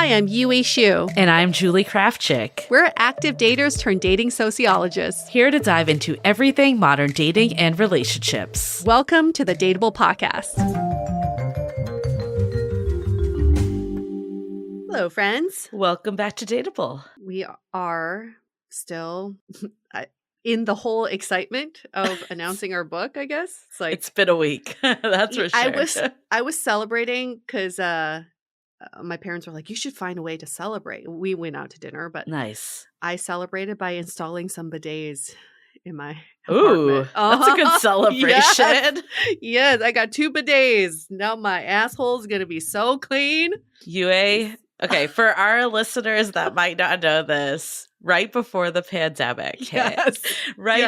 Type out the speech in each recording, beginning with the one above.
Hi, I'm Yue Xu. And I'm Julie Kraftchick. We're active daters turned dating sociologists. Here to dive into everything modern dating and relationships. Welcome to the Dateable Podcast. Hello, friends. Welcome back to Dateable. We are still in the whole excitement of announcing our book, I guess. It's been a week. That's for sure. I was celebrating because my parents were like, you should find a way to celebrate. We went out to dinner, but nice. I celebrated by installing some bidets in my Ooh, apartment. that's a good celebration. Yes, I got 2 bidets. Now my asshole's going to be so clean. Yue, okay, for our listeners that might not know this, right before the pandemic hit,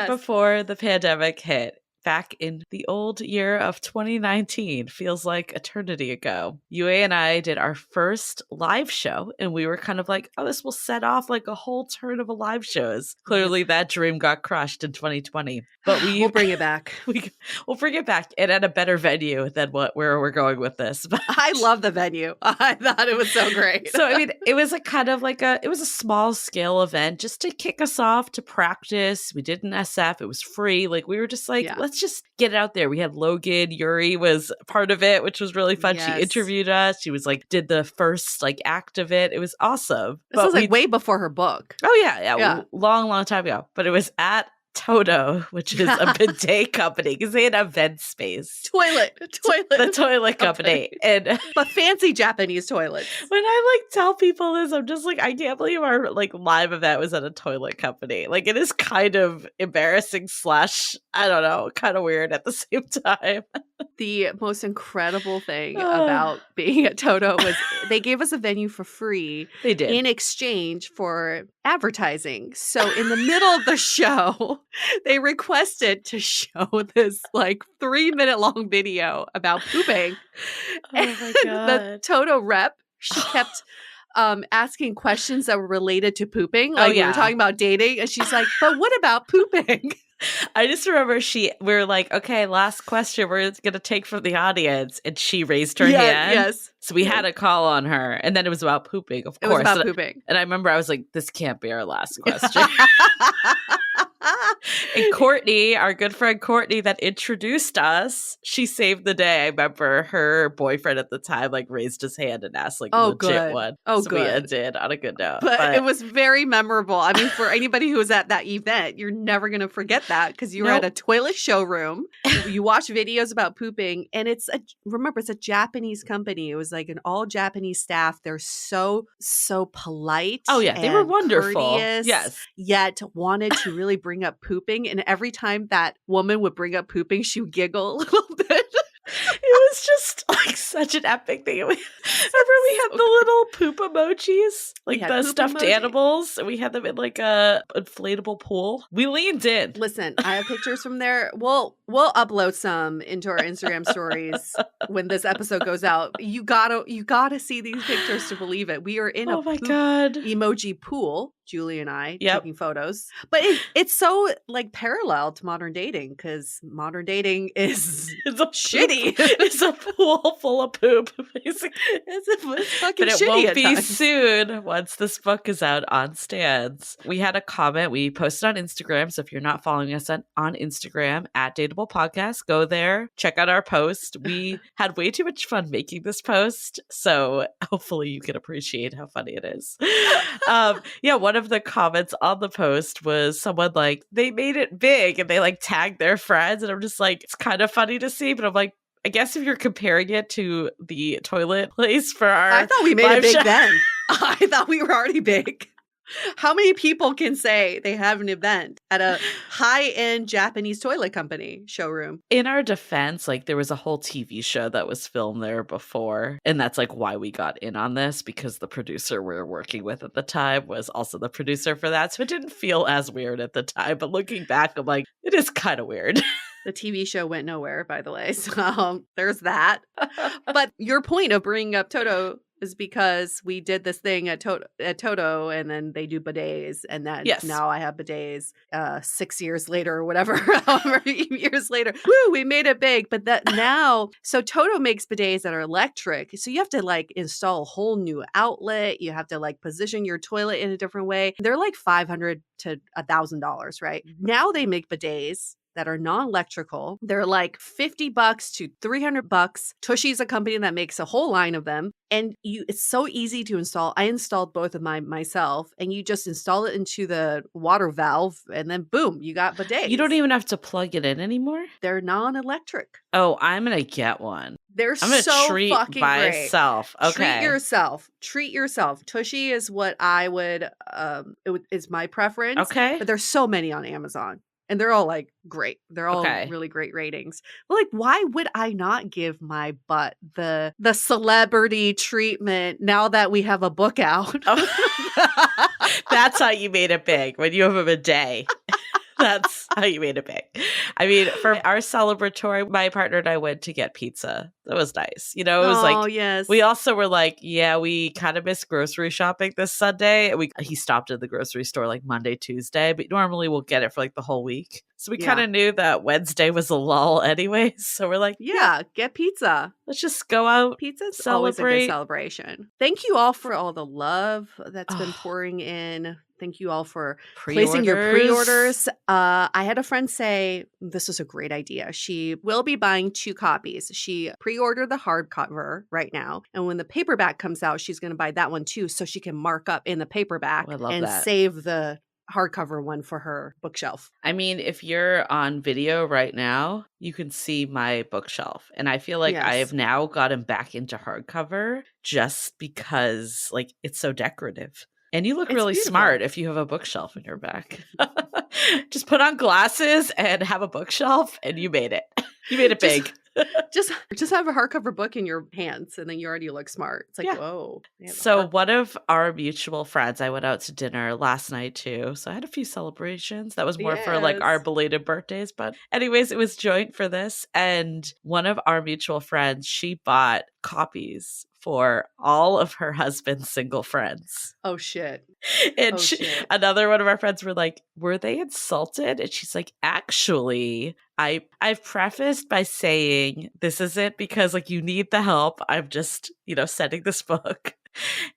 before the pandemic hit, back in the old year of 2019, feels like eternity ago, Yue and I did our first live show, and we were kind of like, oh, this will set off like a whole turn of live shows. Clearly, that dream got crushed in 2020. But we'll bring it back. We'll bring it back, and at a better venue than where we're going with this. But I love the venue. I thought it was so great. So, I mean, it was it was a small scale event just to kick us off, to practice. We did an SF. It was free. Like, we were just like, let's just get it out there. We had Logan, Yuri was part of it, which was really fun. Yes. She interviewed us. She was like, did the first like act of it. It was awesome. This was like way before her book. Oh yeah. Long time ago. But it was at Toto, which is a bidet company, because they had an event space. The toilet company. But fancy Japanese toilets. When I like tell people this, I'm just like, I can't believe our like live event was at a toilet company. Like, it is kind of embarrassing / I don't know, kind of weird at the same time. The most incredible thing about being at Toto was they gave us a venue for free. They did. In exchange for advertising. So in the middle of the show, they requested to show this like 3-minute long video about pooping. Oh my God. The Toto rep, she kept asking questions that were related to pooping. Like, we were talking about dating, and she's like, but what about pooping? I just remember we were like, okay, last question we're going to take from the audience. And she raised her hand. Yes. So we had a call on her. And then it was about pooping, of course. It was about pooping. And I remember I was like, this can't be our last question. And Courtney, our good friend Courtney that introduced us, she saved the day. I remember her boyfriend at the time like raised his hand and asked like a legit one. Oh, so good. we ended on a good note. But it was very memorable. I mean, for anybody who was at that event, you're never going to forget that because you were at a toilet showroom. You watch videos about pooping, and remember, it's a Japanese company. It was like an all Japanese staff. They're so polite. Oh yeah, they were wonderful. Courteous, yes, yet wanted to really bring up pooping. And every time that woman would bring up pooping, she would giggle a little bit. It was just like such an epic thing. Remember we had the little poop emojis, like the stuffed animals, and we had them in like a inflatable pool. We leaned in. Listen, I have pictures from there. We'll upload some into our Instagram stories when this episode goes out. You gotta see these pictures to believe it. We are in a poop emoji pool. Julie and I taking photos. But it's so like parallel to modern dating, because modern dating is shitty. It's a pool full of poop, basically. It's fucking but it shitty won't at be times. soon once this book is out on stands. We had a comment we posted on Instagram, so if you're not following us on Instagram at Dateable Podcast, go there, check out our post. We had way too much fun making this post, so hopefully you can appreciate how funny it is. One of the comments on the post was someone like, they made it big and they like tagged their friends, and I'm just like, it's kind of funny to see, but I'm like, I guess if you're comparing it to the toilet place for our I thought we made it big then. I thought we were already big. How many people can say they have an event at a high-end Japanese toilet company showroom? In our defense, like, there was a whole TV show that was filmed there before, and that's like why we got in on this, because the producer we were working with at the time was also the producer for that, so it didn't feel as weird at the time. But looking back, I'm like, it is kind of weird. The TV show went nowhere, by the way, so there's that. But your point of bringing up Toto is because we did this thing at Toto, and then they do bidets, and then now I have bidets 6 years later or whatever, however many years later. Woo, we made it big. But that now, so Toto makes bidets that are electric. So you have to like install a whole new outlet. You have to like position your toilet in a different way. They're like $500 to $1,000, right? Now they make bidets that are non-electrical. They're like $50 to $300. Tushy's a company that makes a whole line of them. And it's so easy to install. I installed both of myself, and you just install it into the water valve, and then boom, you got bidets. You don't even have to plug it in anymore? They're non-electric. Oh, I'm going to get one. They're I'm gonna so treat fucking myself. great. Okay. Treat yourself. Tushy is what I would, is my preference. Okay. But there's so many on Amazon. And they're all like great. They're all really great ratings. But like, why would I not give my butt the celebrity treatment now that we have a book out? Oh. That's how you made it big, when you have a bidet. That's how you made it big. I mean, for our celebratory, my partner and I went to get pizza. That was nice. You know, it was yes. We also were like, yeah, we kind of missed grocery shopping this Sunday. He stopped at the grocery store like Monday, Tuesday, but normally we'll get it for like the whole week. So we kind of knew that Wednesday was a lull anyway. So we're like, yeah, get pizza. Let's just go out. Pizza's celebrate. Always a good celebration. Thank you all for all the love that's been pouring in. Thank you all for placing your pre-orders. I had a friend say this is a great idea. She will be buying 2 copies. She pre-ordered the hardcover right now. And when the paperback comes out, she's going to buy that one too, so she can mark up in the paperback and save the hardcover one for her bookshelf. I mean, if you're on video right now, you can see my bookshelf. And I feel like I have now gotten back into hardcover just because like it's so decorative. And you look really smart if you have a bookshelf in your back. Just put on glasses and have a bookshelf and you made it. You made it big. Just have a hardcover book in your hands and then you already look smart. It's like, whoa. So one of our mutual friends, I went out to dinner last night too. So I had a few celebrations. That was more for like our belated birthdays. But anyways, it was joint for this. And one of our mutual friends, she bought copies for all of her husband's single friends. Oh, shit. And another one of our friends were like, were they insulted? And she's like, actually, I've prefaced by saying this isn't because like you need the help. I'm just, sending this book.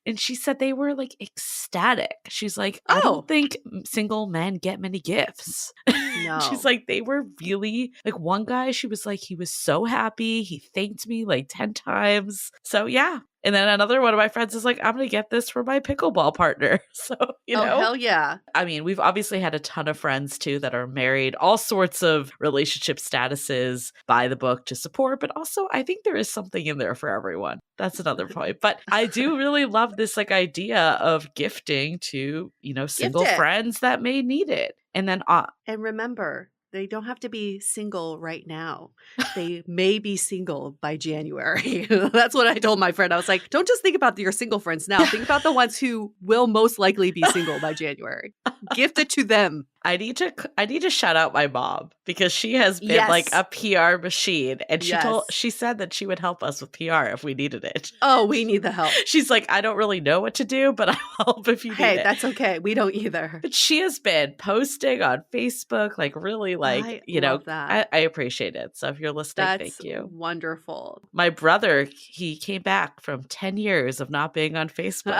And she said they were like ecstatic. She's like, I don't think single men get many gifts. No. She's like, they were really like one guy, she was like, he was so happy. He thanked me like 10 times. So yeah. And then another one of my friends is like, I'm going to get this for my pickleball partner. So, Oh, hell yeah. I mean, we've obviously had a ton of friends too that are married, all sorts of relationship statuses, buy the book to support. But also, I think there is something in there for everyone. That's another point. But I do really love this like idea of gifting to, single friends that may need it. And then, and remember, they don't have to be single right now. They may be single by January. That's what I told my friend. I was like, don't just think about your single friends now. Think about the ones who will most likely be single by January. Gift it to them. I need to shout out my mom because she has been like a PR machine, and she said that she would help us with PR if we needed it. Oh, we need the help. She's like, I don't really know what to do, but I'll help if you need it. Hey, that's okay. We don't either. But she has been posting on Facebook, like really like, love that. I appreciate it. So if you're listening, that's thank you. Wonderful. My brother, he came back from 10 years of not being on Facebook.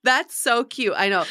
That's so cute. I know.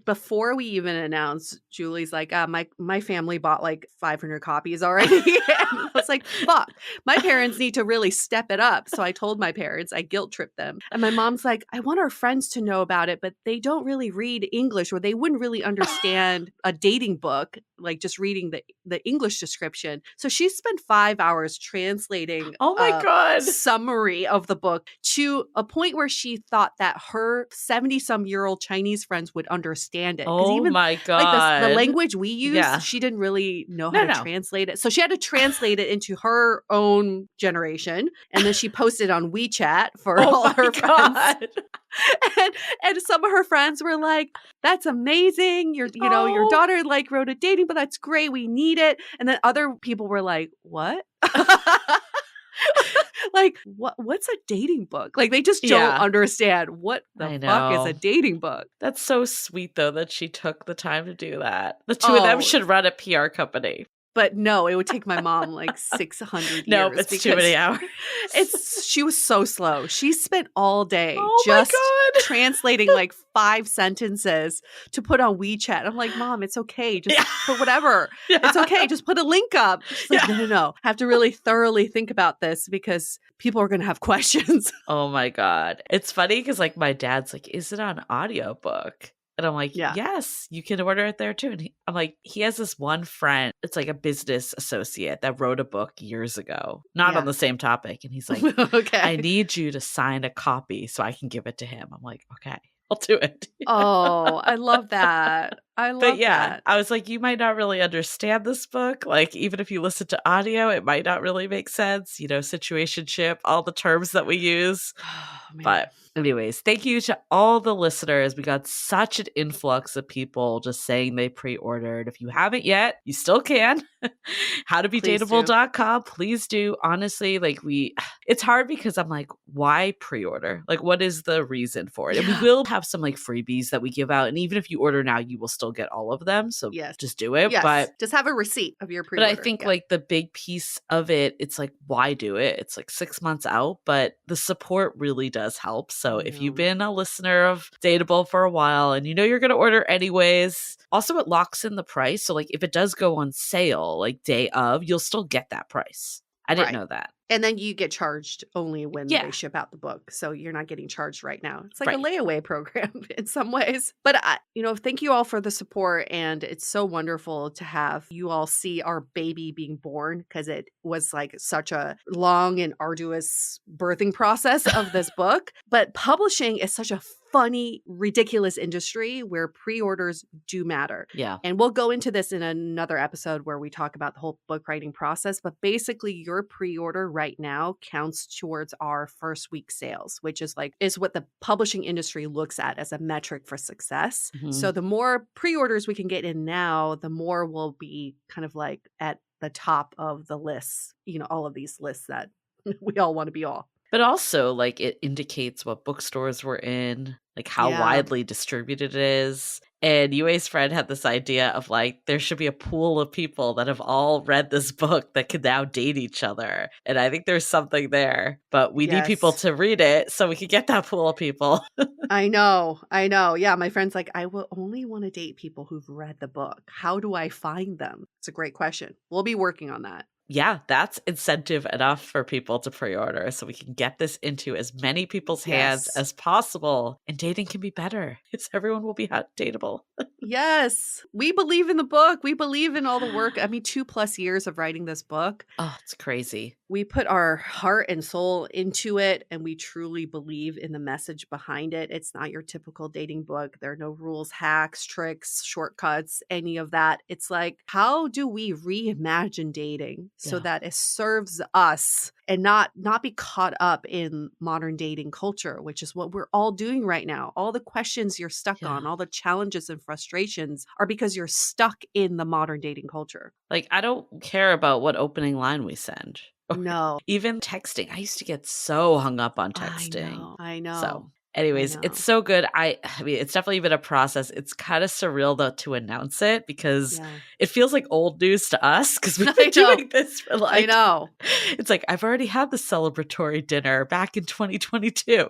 Before we even announced, Julie's like, my family bought like 500 copies already. And I was like, fuck, my parents need to really step it up. So I told my parents, I guilt tripped them. And my mom's like, I want our friends to know about it, but they don't really read English, or they wouldn't really understand a dating book, like just reading the English description. So she spent 5 hours translating God, summary of the book to a point where she thought that her 70-some-year-old Chinese friends would understand it. Oh even, my God. Like the language we use, she didn't really know how to translate it. So she had to translate it into her own generation. And then she posted on WeChat for all her friends. And some of her friends were like, that's amazing. Your daughter like wrote a dating, but that's great. We need it. And then other people were like, what? Like, what's a dating book? Like, they just don't understand what the fuck is a dating book. That's so sweet, though, that she took the time to do that. The two of them should run a PR company. But no, it would take my mom like 600 years. No, it's too many hours. She was so slow. She spent all day just translating like 5 sentences to put on WeChat. I'm like, Mom, it's okay. Just put whatever. It's okay. Just put a link up. She's like, no. I have to really thoroughly think about this because people are going to have questions. Oh my God. It's funny because like my dad's like, is it on audiobook? And I'm like, yes, you can order it there too. And I'm like, he has this one friend. It's like a business associate that wrote a book years ago, not on the same topic. And he's like, okay, I need you to sign a copy so I can give it to him. I'm like, okay, I'll do it. Oh, I love that. But that. I was like, you might not really understand this book. Like, even if you listen to audio, it might not really make sense. You know, situationship, all the terms that we use. Oh, but anyways, thank you to all the listeners. We got such an influx of people just saying they pre-ordered. If you haven't yet, you still can. howtobedateable.com. Please do. Honestly, like it's hard because I'm like, why pre-order? Like, what is the reason for it? And we will have some like freebies that we give out. And even if you order now, you will still get all of them. So just do it. Yes. But just have a receipt of your pre-order. But I think like the big piece of it, it's like, why do it? It's like 6 months out, but the support really does help. So if you've been a listener of Dateable for a while and you know you're going to order anyways, also it locks in the price. So like if it does go on sale, like day of, you'll still get that price. I didn't know that. And then you get charged only when they ship out the book. So you're not getting charged right now. It's like a layaway program in some ways. But, thank you all for the support. And it's so wonderful to have you all see our baby being born because it was like such a long and arduous birthing process of this book. But publishing is such a funny, ridiculous industry where pre-orders do matter. Yeah. And we'll go into this in another episode where we talk about the whole book writing process. But basically, your pre-order right now counts towards our first week sales, which is what the publishing industry looks at as a metric for success. Mm-hmm. So the more pre-orders we can get in now, the more we'll be kind of like at the top of the lists, all of these lists that we all want to be all. But also, like, it indicates what bookstores we're in, like how widely distributed it is. And UA's friend had this idea of like, there should be a pool of people that have all read this book that can now date each other. And I think there's something there, but we need people to read it so we can get that pool of people. I know. Yeah. My friend's like, I will only want to date people who've read the book. How do I find them? It's a great question. We'll be working on that. Yeah, that's incentive enough for people to pre-order so we can get this into as many people's hands as possible. And dating can be better because everyone will be dateable. Yes. We believe in the book. We believe in all the work. I mean, 2+ years of writing this book. Oh, it's crazy. We put our heart and soul into it, and we truly believe in the message behind it. It's not your typical dating book. There are no rules, hacks, tricks, shortcuts, any of that. It's like, how do we reimagine dating so that it serves us and not be caught up in modern dating culture, which is what we're all doing right now. All the questions you're stuck on, all the challenges and frustrations are because you're stuck in the modern dating culture. Like, I don't care about what opening line we send. No. Even texting. I used to get so hung up on texting. I know. So anyways, it's so good. I mean, it's definitely been a process. It's kind of surreal, though, to announce it because it feels like old news to us because we've been doing this for like... I know. It's like, I've already had the celebratory dinner back in 2022,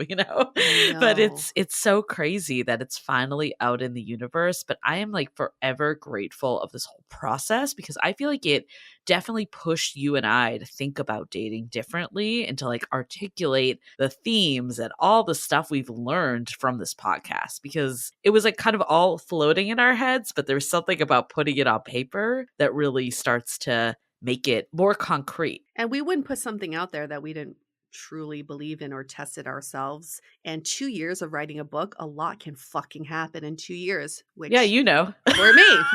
But it's so crazy that it's finally out in the universe. But I am like forever grateful of this whole process because I feel like it definitely pushed you and I to think about dating differently and to like articulate the themes and all the stuff we've learned from this podcast because it was like kind of all floating in our heads, but there's something about putting it on paper that really starts to make it more concrete. And we wouldn't put something out there that we didn't truly believe in or test it ourselves. And 2 years of writing a book, a lot can fucking happen in 2 years. Which, for me.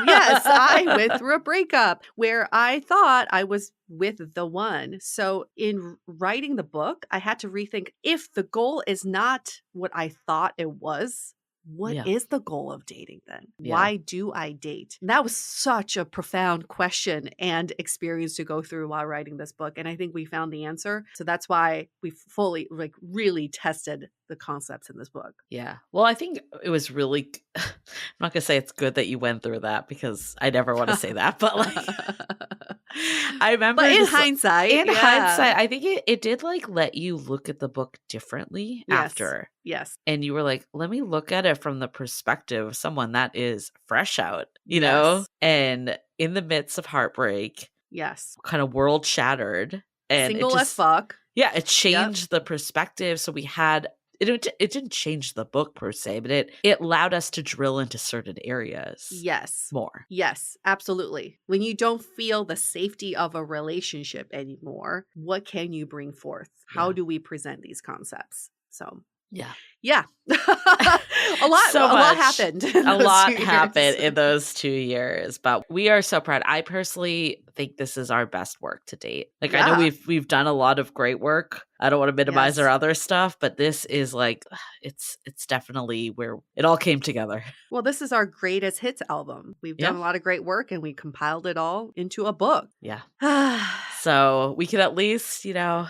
Yes, I went through a breakup where I thought I was with the one. So in writing the book, I had to rethink if the goal is not what I thought it was, what is the goal of dating then? Why do I date? And that was such a profound question and experience to go through while writing this book. And I think we found the answer. So that's why we fully, like, really tested the concepts in this book. Yeah. Well, I think it was really, I'm not going to say it's good that you went through that because I never want to say that, but like, I remember. But in hindsight, I think it did like let you look at the book differently after. Yes. And you were like, let me look at it from the perspective of someone that is fresh out, you know, and in the midst of heartbreak. Yes. Kind of world shattered. And single as fuck. Yeah. It changed the perspective. So we had, it didn't change the book per se, but it allowed us to drill into certain areas. Yes. More. Yes, absolutely. When you don't feel the safety of a relationship anymore, what can you bring forth? How do we present these concepts? So yeah. a lot happened. A lot happened in those 2 years, but we are so proud. I personally think this is our best work to date. Like I know we've done a lot of great work. I don't want to minimize our other stuff, but this is like it's definitely where it all came together. Well, this is our greatest hits album. We've done a lot of great work and we compiled it all into a book. Yeah. So we can at least, you know,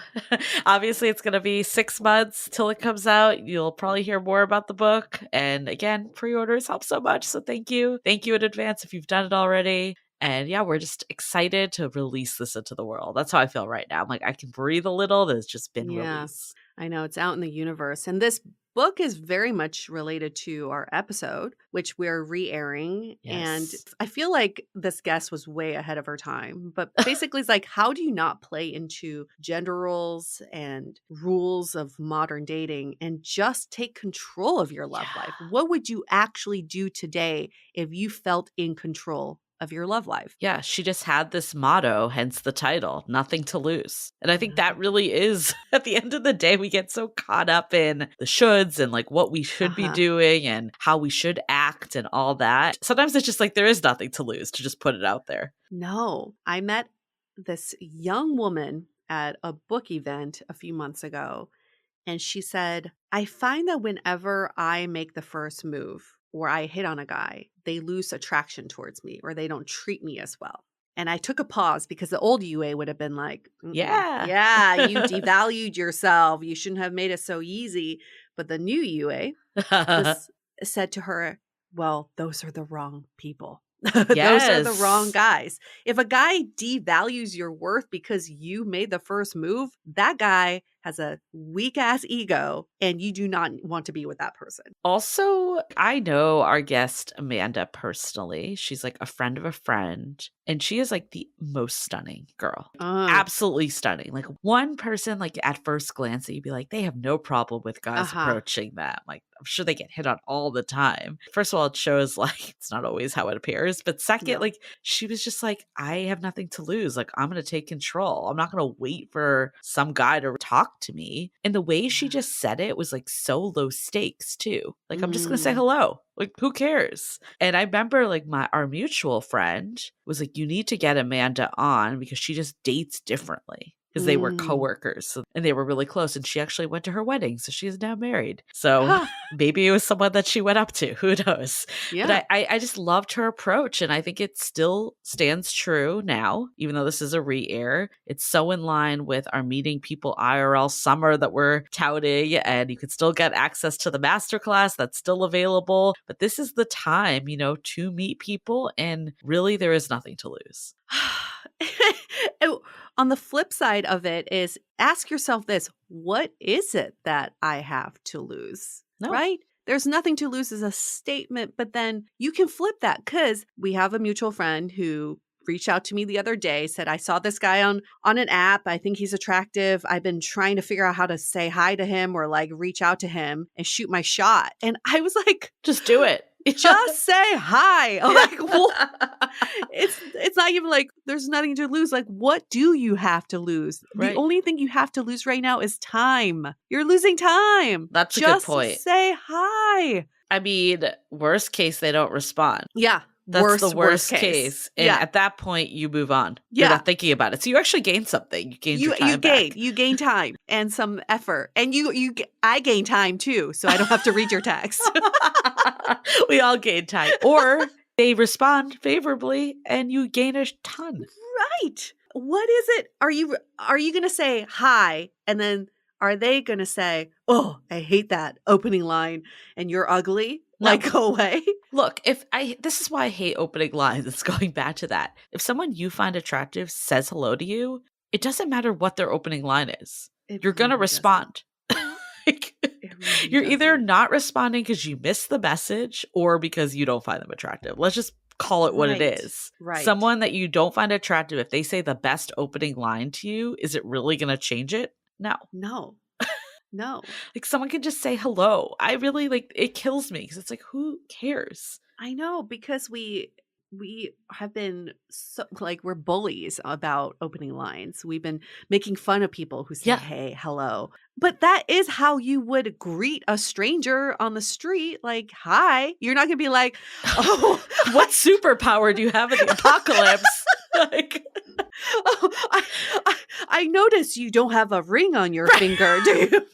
obviously it's going to be 6 months till it comes out. You'll probably hear more about the book. And again, pre-orders help so much. So thank you. Thank you in advance if you've done it already. And yeah, we're just excited to release this into the world. That's how I feel right now. I'm like, I can breathe a little. That it's just been released. I know, it's out in the universe. And this book is very much related to our episode, which we're re-airing. And I feel like this guest was way ahead of her time. But basically, it's like, how do you not play into gender roles and rules of modern dating and just take control of your love life? What would you actually do today if you felt in control of your love life? Yeah, she just had this motto, hence the title, nothing to lose. And I think that really is, at the end of the day, we get so caught up in the shoulds and like what we should be doing and how we should act and all that. Sometimes it's just like there is nothing to lose, to just put it out there. No, I met this young woman at a book event a few months ago, and she said, I find that whenever I make the first move, or I hit on a guy, they lose attraction towards me or they don't treat me as well. And I took a pause because the old UA would have been like, you devalued yourself. You shouldn't have made it so easy. But the new UA said to her, well, those are the wrong people. Those are the wrong guys. If a guy devalues your worth because you made the first move, that guy has a weak ass ego and you do not want to be with that person. Also, I know our guest Amanda personally. She's like a friend of a friend, and she is like the most stunning girl. Absolutely stunning. Like one person, like at first glance, that you'd be like, they have no problem with guys approaching them. Like I'm sure they get hit on all the time. First of all, it shows like it's not always how it appears. But second, like she was just like, I have nothing to lose. Like I'm going to take control. I'm not going to wait for some guy to talk to me. And the way she just said it was like so low stakes too. Like I'm just going to say hello. Like who cares? And I remember like our mutual friend was like, you need to get Amanda on because she just dates differently. Because they were coworkers and they were really close. And she actually went to her wedding. So she is now married. So maybe it was someone that she went up to. Who knows? Yeah. But I just loved her approach. And I think it still stands true now, even though this is a re-air. It's so in line with our Meeting People IRL summer that we're touting. And you can still get access to the masterclass that's still available. But this is the time, you know, to meet people. And really, there is nothing to lose. On the flip side of it is ask yourself this, what is it that I have to lose? Right? There's nothing to lose is a statement, but then you can flip that because we have a mutual friend who reached out to me the other day, said, I saw this guy on an app. I think he's attractive. I've been trying to figure out how to say hi to him or like reach out to him and shoot my shot. And I was like, just do it. Just say hi. Like, well, it's not even like there's nothing to lose. Like, what do you have to lose? Right. The only thing you have to lose right now is time. You're losing time. That's a good point. Just say hi. I mean, worst case, they don't respond. Yeah. That's the worst case. And at that point, you move on. You're not thinking about it. So you actually gain something. You gained your time back. You gain time and some effort. And I gain time too, so I don't have to read your text. We all gain time. Or they respond favorably and you gain a ton. Right. What is it? Are you going to say hi and then are they going to say, "Oh, I hate that opening line and you're ugly"? No. Like, go away? Look, this is why I hate opening lines. It's going back to that. If someone you find attractive says hello to you, it doesn't matter what their opening line is. You're going to respond. You're either not responding because you missed the message or because you don't find them attractive. Let's just call it what it is. Right. Someone that you don't find attractive, if they say the best opening line to you, is it really going to change it? No. No. Like someone can just say hello. I really it kills me because it's like, who cares? I know, because we have been so, we're bullies about opening lines. We've been making fun of people who say, hey, hello. But that is how you would greet a stranger on the street. Like, hi. You're not going to be like, oh, what superpower do you have in the apocalypse? I notice you don't have a ring on your finger, do you?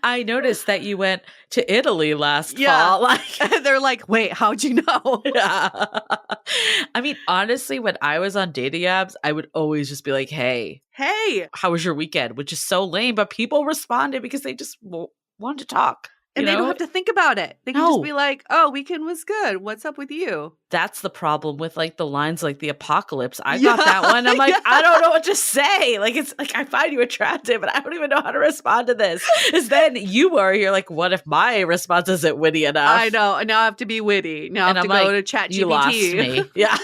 I noticed that you went to Italy last fall. They're like, wait, how'd you know? Yeah. I mean, honestly, when I was on dating apps, I would always just be like, hey, how was your weekend? Which is so lame, but people responded because they just wanted to talk. And they don't have to think about it. They can just be like, oh, weekend was good. What's up with you? That's the problem with the lines like the apocalypse. I got that one. I'm like, I don't know what to say. It's like, I find you attractive, but I don't even know how to respond to this. Because then you're like, what if my response isn't witty enough? I know. Now I have to be witty. Now I have to go to ChatGPT. You lost me. Yeah.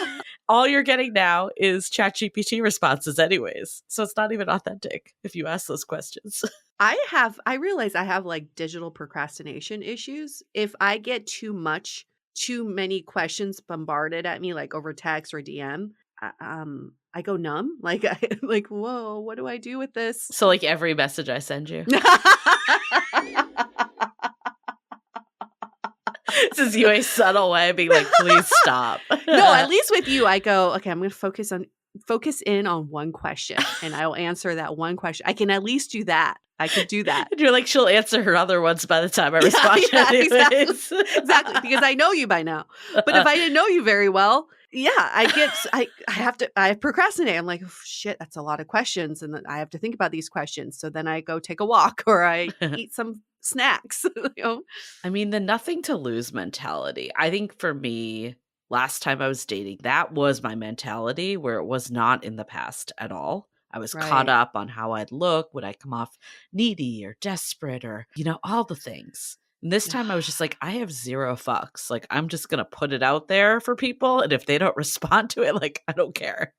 All you're getting now is ChatGPT responses anyways. So it's not even authentic if you ask those questions. I realize I have digital procrastination issues. If I get too many questions bombarded at me over text or DM, I go numb. Whoa, what do I do with this? So every message I send you. This is you a subtle way of being like, please stop. No, at least with you, I go, okay, I'm going to focus in on one question and I will answer that one question. I can at least do that. I could do that. And you're like, she'll answer her other ones by the time I respond. Exactly. Because I know you by now. But if I didn't know you very well, I procrastinate. I'm like, oh, shit, that's a lot of questions. And then I have to think about these questions. So then I go take a walk or I eat some snacks. I mean, the nothing to lose mentality. I think for me, last time I was dating, that was my mentality where it was not in the past at all. I was caught up on how I'd look. Would I come off needy or desperate or, all the things. And this time I was just like, I have zero fucks. I'm just going to put it out there for people. And if they don't respond to it, I don't care.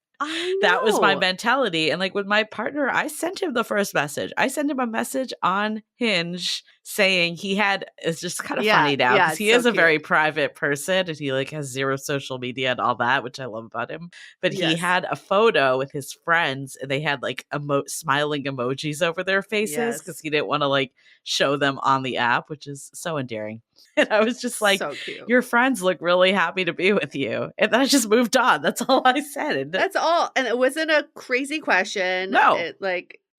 That was my mentality. And with my partner, I sent him the first message. I sent him a message on Hinge saying it's just kind of funny now because he is a very private person and he has zero social media and all that, which I love about him. But he had a photo with his friends and they had smiling emojis over their faces because he didn't want to show them on the app, which is so endearing. And I was just like, so cute. Your friends look really happy to be with you. And then I just moved on. That's all I said. That's all. And it wasn't a crazy question. No.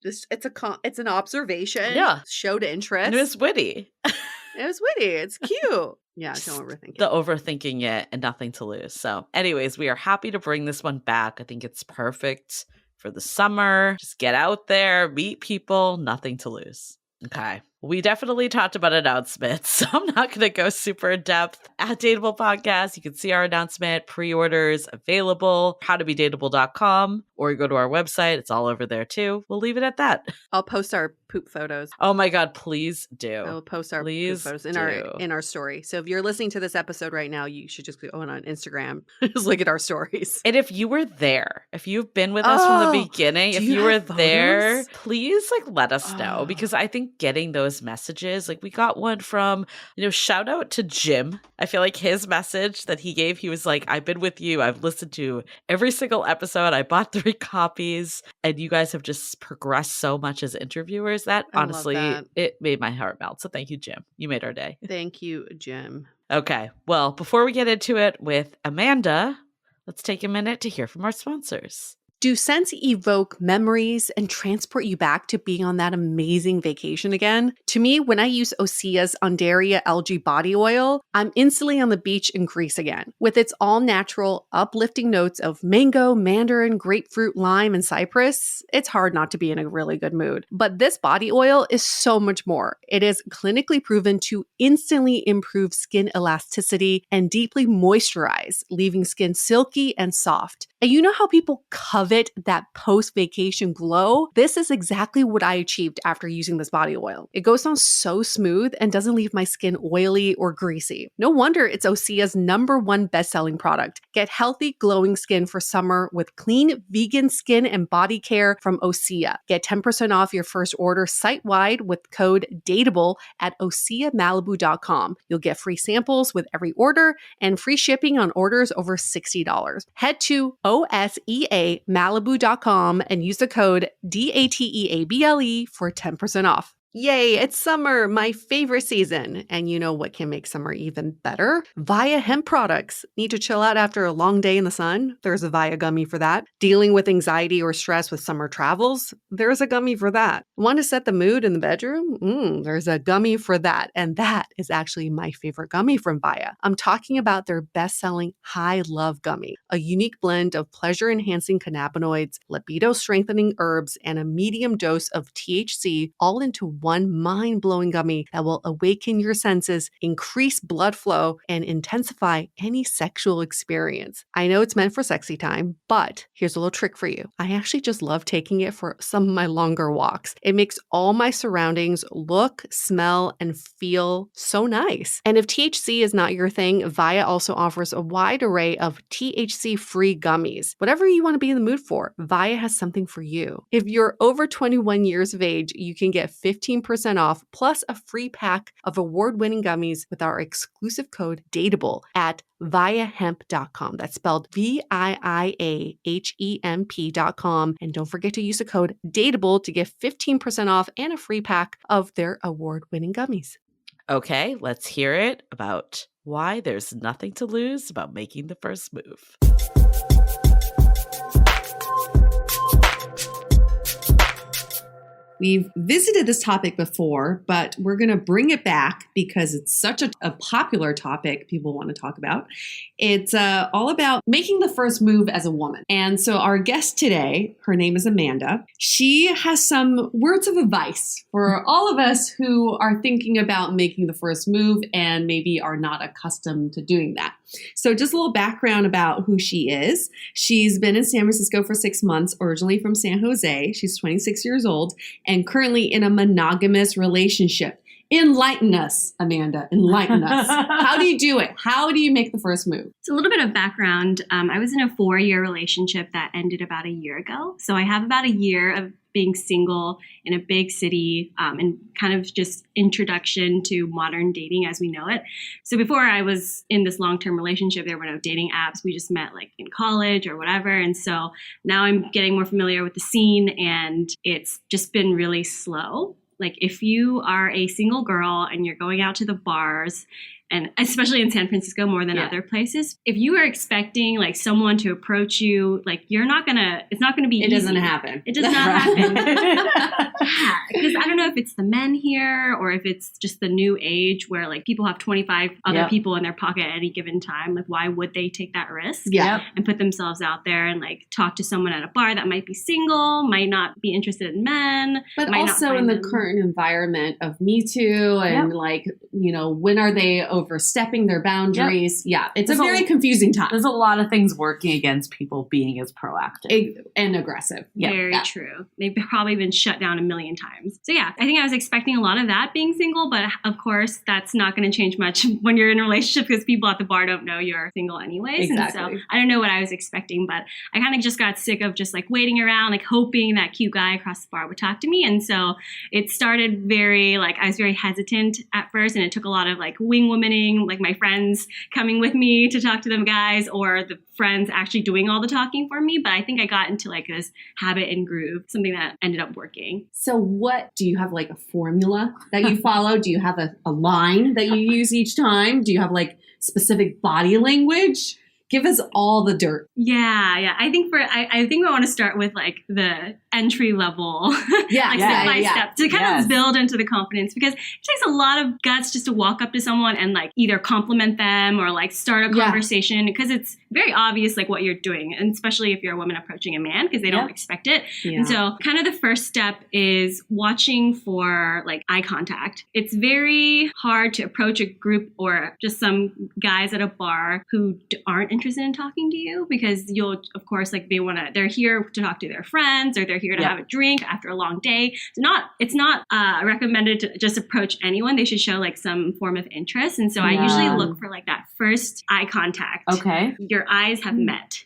It's an observation. Yeah. Showed interest. And it was witty. It was witty. It's cute. Yeah, don't overthink it. The overthinking it and nothing to lose. So anyways, we are happy to bring this one back. I think it's perfect for the summer. Just get out there, meet people, nothing to lose. Okay. We definitely talked about announcements, so I'm not going to go super in depth. At Dateable Podcast, you can see our announcement, pre-orders available, howtobedateable.com, or you go to our website. It's all over there too. We'll leave it at that. I'll post our poop photos. Oh my God, please do. I'll post our poop photos in our story. So if you're listening to this episode right now, you should just go on Instagram. Just look at our stories. And if you were there, if you've been with us from the beginning, if you were there, please let us know because I think getting those messages, we got one from, shout out to Jim. I feel like his message that he gave, he was like, I've been with you. I've listened to every single episode. I bought 3 copies and you guys have just progressed so much as interviewers. sponsors that. I love Honestly, that. it made my heart melt. So thank you, Jim. You made our day. Thank you, Jim. Okay. Well, before we get into it with Amanda, let's take a minute to hear from our sponsors. Do scents evoke memories and transport you back to being on that amazing vacation again? To me, when I use Osea's Undaria algae body oil, I'm instantly on the beach in Greece again. With its all-natural, uplifting notes of mango, mandarin, grapefruit, lime, and cypress, it's hard not to be in a really good mood. But this body oil is so much more. It is clinically proven to instantly improve skin elasticity and deeply moisturize, leaving skin silky and soft. And you know how people covet that post-vacation glow? This is exactly what I achieved after using this body oil. It goes on so smooth and doesn't leave my skin oily or greasy. No wonder it's Osea's #1 best-selling product. Get healthy, glowing skin for summer with clean, vegan skin and body care from Osea. Get 10% off your first order site-wide with code DATEABLE at OseaMalibu.com. You'll get free samples with every order and free shipping on orders over $60. Head to OSEAMalibu.com and use the code DATEABLE for 10% off. Yay, it's summer, my favorite season. And you know what can make summer even better? Via hemp products. Need to chill out after a long day in the sun? There's a Via gummy for that. Dealing with anxiety or stress with summer travels? There's a gummy for that. Want to set the mood in the bedroom? There's a gummy for that. And that is actually my favorite gummy from Via. I'm talking about their best-selling High Love Gummy, a unique blend of pleasure-enhancing cannabinoids, libido-strengthening herbs, and a medium dose of THC, all into one mind-blowing gummy that will awaken your senses, increase blood flow, and intensify any sexual experience. I know it's meant for sexy time, but here's a little trick for you. I actually just love taking it for some of my longer walks. It makes all my surroundings look, smell, and feel so nice. And if THC is not your thing, Via also offers a wide array of THC-free gummies. Whatever you want to be in the mood for, Via has something for you. If you're over 21 years of age, you can get 15% off plus a free pack of award-winning gummies with our exclusive code DATEABLE at viahemp.com. That's spelled VIIAHEMP.com. And don't forget to use the code DATEABLE to get 15% off and a free pack of their award-winning gummies. Okay, let's hear it about why there's nothing to lose about making the first move. We've visited this topic before, but we're going to bring it back because it's such a popular topic people want to talk about. It's all about making the first move as a woman. And so our guest today, her name is Amanda. She has some words of advice for all of us who are thinking about making the first move and maybe are not accustomed to doing that. So just a little background about who she is. She's been in San Francisco for 6 months, originally from San Jose. She's 26 years old and currently in a monogamous relationship. Enlighten us, Amanda. Enlighten us. How do you do it? How do you make the first move? So a little bit of background. I was in a 4-year relationship that ended about a year ago. So I have about a year of being single in a big city and kind of just introduction to modern dating as we know it. So before I was in this long-term relationship, there were no dating apps. We just met like in college or whatever. And so now I'm getting more familiar with the scene and it's just been really slow. Like if you are a single girl and you're going out to the bars, and especially in San Francisco more than other places, if you are expecting like someone to approach you, like it's not gonna be easy. It doesn't happen. It does not happen. Because I don't know if it's the men here or if it's just the new age where like people have 25 other people in their pocket at any given time. Like why would they take that risk and put themselves out there and like talk to someone at a bar that might be single, might not be interested in men. But also in the current environment of Me Too and like, you know, when are they overstepping their boundaries? It's a very confusing time. There's a lot of things working against people being as proactive and aggressive. Very true. They've probably been shut down a million times. So I think I was expecting a lot of that being single, but of course that's not going to change much when you're in a relationship because people at the bar don't know you're single anyways. Exactly. And so I don't know what I was expecting, but I kind of just got sick of just like waiting around, like hoping that cute guy across the bar would talk to me. And so it started I was very hesitant at first and it took a lot of like wing woman documenting like my friends coming with me to talk to them guys, or the friends actually doing all the talking for me. But I think I got into like this habit and groove, something that ended up working. So what, do you have like a formula that you follow? Do you have a line that you use each time? Do you have like specific body language? Give us all the dirt. Yeah. I think I think we want to start with like the entry level, step by step to kind of build into the confidence, because it takes a lot of guts just to walk up to someone and like either compliment them or like start a conversation, because it's very obvious like what you're doing, and especially if you're a woman approaching a man, because they don't expect it. Yeah. And so kind of the first step is watching for like eye contact. It's very hard to approach a group or just some guys at a bar who aren't interested in talking to you, because you'll, of course, like they're here to talk to their friends, or they're here to have a drink after a long day. It's not recommended to just approach anyone. They should show like some form of interest. And so I usually look for like that first eye contact. Okay. Your eyes have met.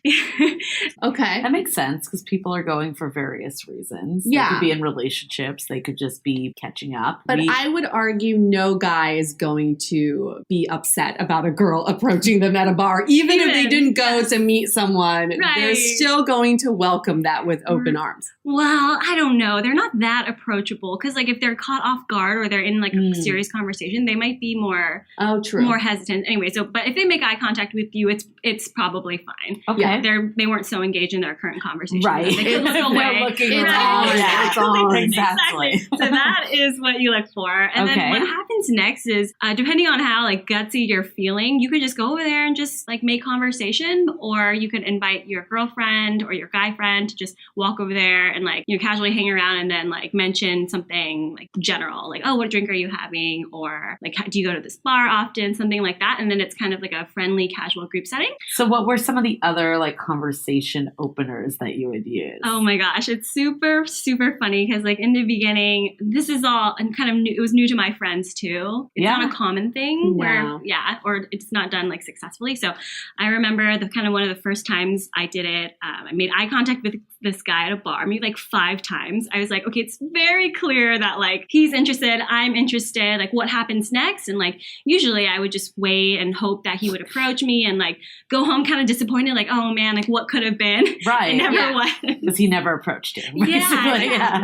Okay. That makes sense, because people are going for various reasons. Yeah. They could be in relationships. They could just be catching up. But I would argue no guy is going to be upset about a girl approaching them at a bar, even if they didn't go to meet someone. Right. They're still going to welcome that with open arms. Well, I don't know. They're not that approachable, because like if they're caught off guard or they're in like a serious conversation, they might be more hesitant. Anyway, but if they make eye contact with you, it's probably fine. Okay. They weren't so engaged in their current conversation. Right. They could look away. It's all exactly. So that is what you look for. And then what happens next is, depending on how like gutsy you're feeling, you could just go over there and just like make conversation, or you could invite your girlfriend or your guy friend to just walk over there and like, you know, casually hang around and then like mention something like general, like, oh, what drink are you having? Or like, do you go to this bar often? Something like that. And then it's kind of like a friendly, casual group setting. So what were some of the other like conversation openers that you would use? Oh my gosh, it's super, super funny, because like in the beginning, this is all and kind of new, it was new to my friends too. It's not a common thing or it's not done like successfully. So I remember one of the first times I did it, I made eye contact with this guy at a bar, maybe like 5 times. I was like, okay, it's very clear that like he's interested, I'm interested, like what happens next? And like usually I would just wait and hope that he would approach me and like go home kind of disappointed, like, oh man, like what could have been? Right. It never was. Because he never approached him.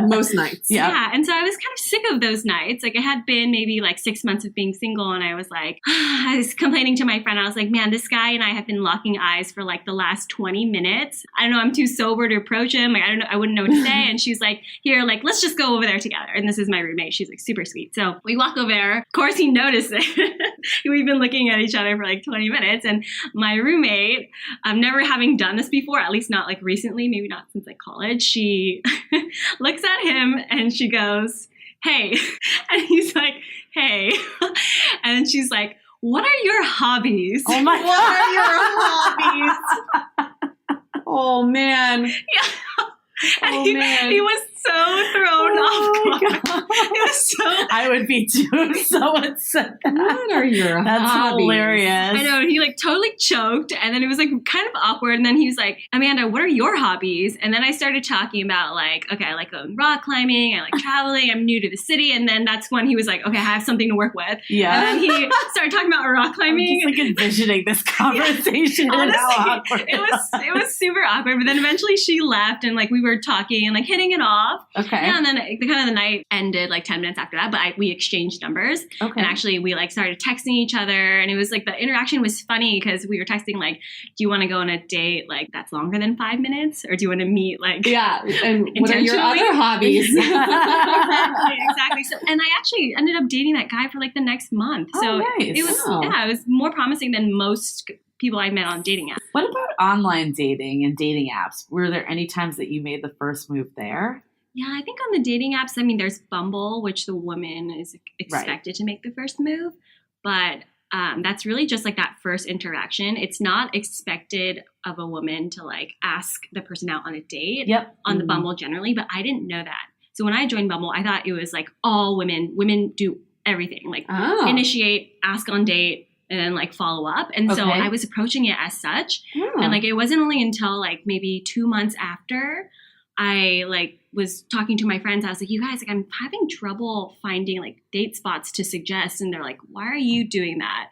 Most nights. Yeah. And so I was kind of sick of those nights. Like it had been maybe like 6 months of being single, and I was like, I was complaining to my friend. I was like, man, this guy and I have been locking eyes for like the last 20 minutes. I don't know, I'm too sober to approach him. Like, I don't know, I wouldn't know what to say. And she's like, here, like, let's just go over there together. And this is my roommate. She's like super sweet. So we walk over there. Of course, he noticed it. We've been looking at each other for like 20 minutes. And my roommate, never having done this before, at least not like recently, maybe not since like college, she looks at him and she goes, hey. And he's like, hey. And she's like, what are your hobbies? Oh my What are your hobbies? Oh man. Yeah. And he was so thrown off guard. It was so. I would be too if someone said that. What are your That's hobbies? hilarious. I know, he like totally choked, and then it was like kind of awkward, and then he was like, Amanda, what are your hobbies? And then I started talking about like, okay, I like going rock climbing, I like traveling, I'm new to the city, and then that's when he was like, okay, I have something to work with. Yeah. And then he started talking about rock climbing. I'm just like envisioning this conversation. Honestly, how awkward it was super awkward, but then eventually she left, and like we were talking and like hitting it off. Okay. Yeah, and then the night ended like 10 minutes after that, but we exchanged numbers. Okay. And actually we like started texting each other, and it was like the interaction was funny because we were texting like, do you want to go on a date like that's longer than 5 minutes, or do you want to meet like and what are your other hobbies? exactly. So, and I actually ended up dating that guy for like the next month. So nice. it was it was more promising than most people I met on dating apps. What about online dating and dating apps? Were there any times that you made the first move there? Yeah, I think on the dating apps, I mean, there's Bumble, which the woman is expected to make the first move. But that's really just like that first interaction. It's not expected of a woman to like ask the person out on a date on the Bumble generally. But I didn't know that. So when I joined Bumble, I thought it was like all women. Women do everything, like initiate, ask on date, and then like follow up. And so I was approaching it as such. And like it wasn't only until like maybe 2 months after I like was talking to my friends. I was like, you guys, like, I'm having trouble finding like date spots to suggest. And they're like, why are you doing that?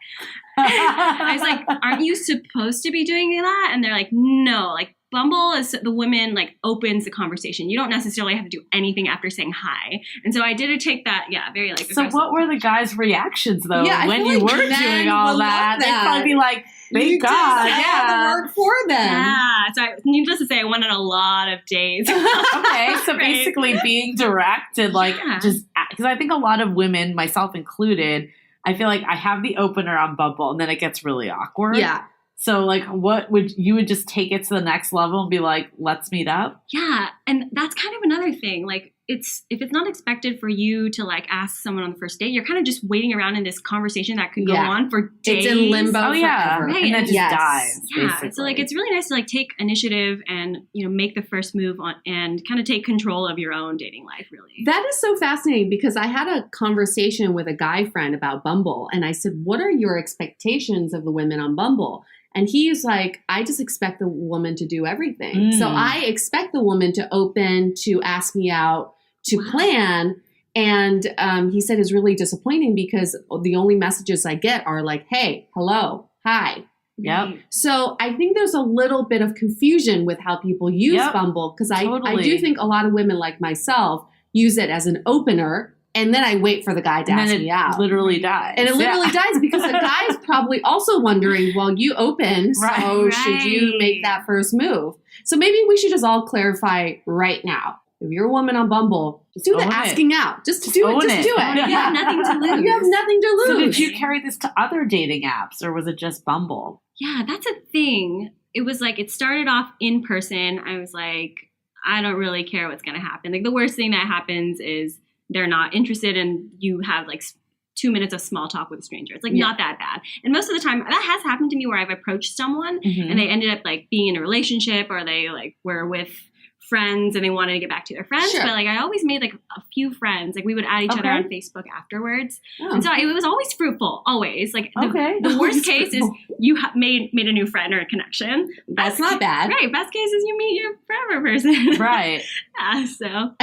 I was like, aren't you supposed to be doing that? And they're like, no, like Bumble is the woman like opens the conversation. You don't necessarily have to do anything after saying hi. And so I did take that, very like So aggressive. what were the guys' reactions though when you like were doing all that? They'd probably be like, thank God. Yeah, the work for them. Yeah. So needless to say, I went on a lot of dates. Okay, so Right. basically being direct and like just because I think a lot of women, myself included, I feel like I have the opener on Bumble and then it gets really awkward. Yeah. So like what would just take it to the next level and be like, let's meet up? Yeah. And that's kind of another thing. Like if it's not expected for you to like ask someone on the first date, you're kind of just waiting around in this conversation that could go on for days. It's in limbo forever. Right. And then just dies. Yeah. Basically. So like it's really nice to like take initiative and, make the first move on and kind of take control of your own dating life, really. That is so fascinating because I had a conversation with a guy friend about Bumble and I said, what are your expectations of the women on Bumble? And he's like, I just expect the woman to do everything. So I expect the woman to open, to ask me out, to plan. And he said it's really disappointing because the only messages I get are like, hey, hello, hi. Yep. So I think there's a little bit of confusion with how people use Bumble because I do think a lot of women like myself use it as an opener. And then I wait for the guy to ask me out. Literally dies. And it literally dies because the guy's probably also wondering, well, you opened, so should you make that first move? So maybe we should just all clarify right now. If you're a woman on Bumble, just do the asking out. Just do it. Just do it. You have nothing to lose. You have nothing to lose. So did you carry this to other dating apps or was it just Bumble? Yeah, that's a thing. It was like, it started off in person. I was like, I don't really care what's going to happen. Like the worst thing that happens is they're not interested and you have like 2 minutes of small talk with a stranger. It's like not that bad. And most of the time that has happened to me where I've approached someone and they ended up like being in a relationship or they like were with friends and they wanted to get back to their friends. But like I always made like a few friends. Like we would add each other on Facebook afterwards. And so it was always fruitful, always. Like the worst case is you made a new friend or a connection. That's not bad. Right. Best case is you meet your forever person. Right.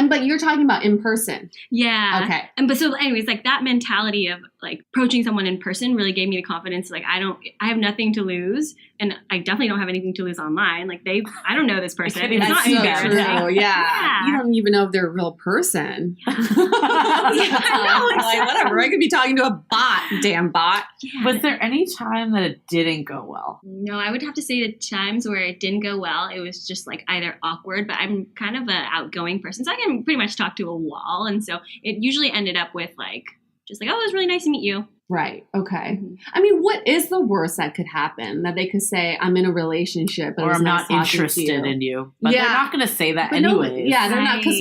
But you're talking about in person. Yeah. Okay. But so anyways, like that mentality of like approaching someone in person really gave me the confidence. Like I have nothing to lose. And I definitely don't have anything to lose online. Like I don't know this person. It's not embarrassing. Yeah. You don't even know if they're a real person. Like, whatever. I could be talking to a bot, damn bot. Yeah. Was there any time that it didn't go well? No, I would have to say the times where it didn't go well, it was just like either awkward, but I'm kind of an outgoing person. So I can pretty much talk to a wall. And so it usually ended up with like, just like, oh, it was really nice to meet you. Right. Okay. I mean, what is the worst that could happen? That they could say, I'm in a relationship, but or I'm nice not interested in you. But they're not going to say that anyways. They're not, because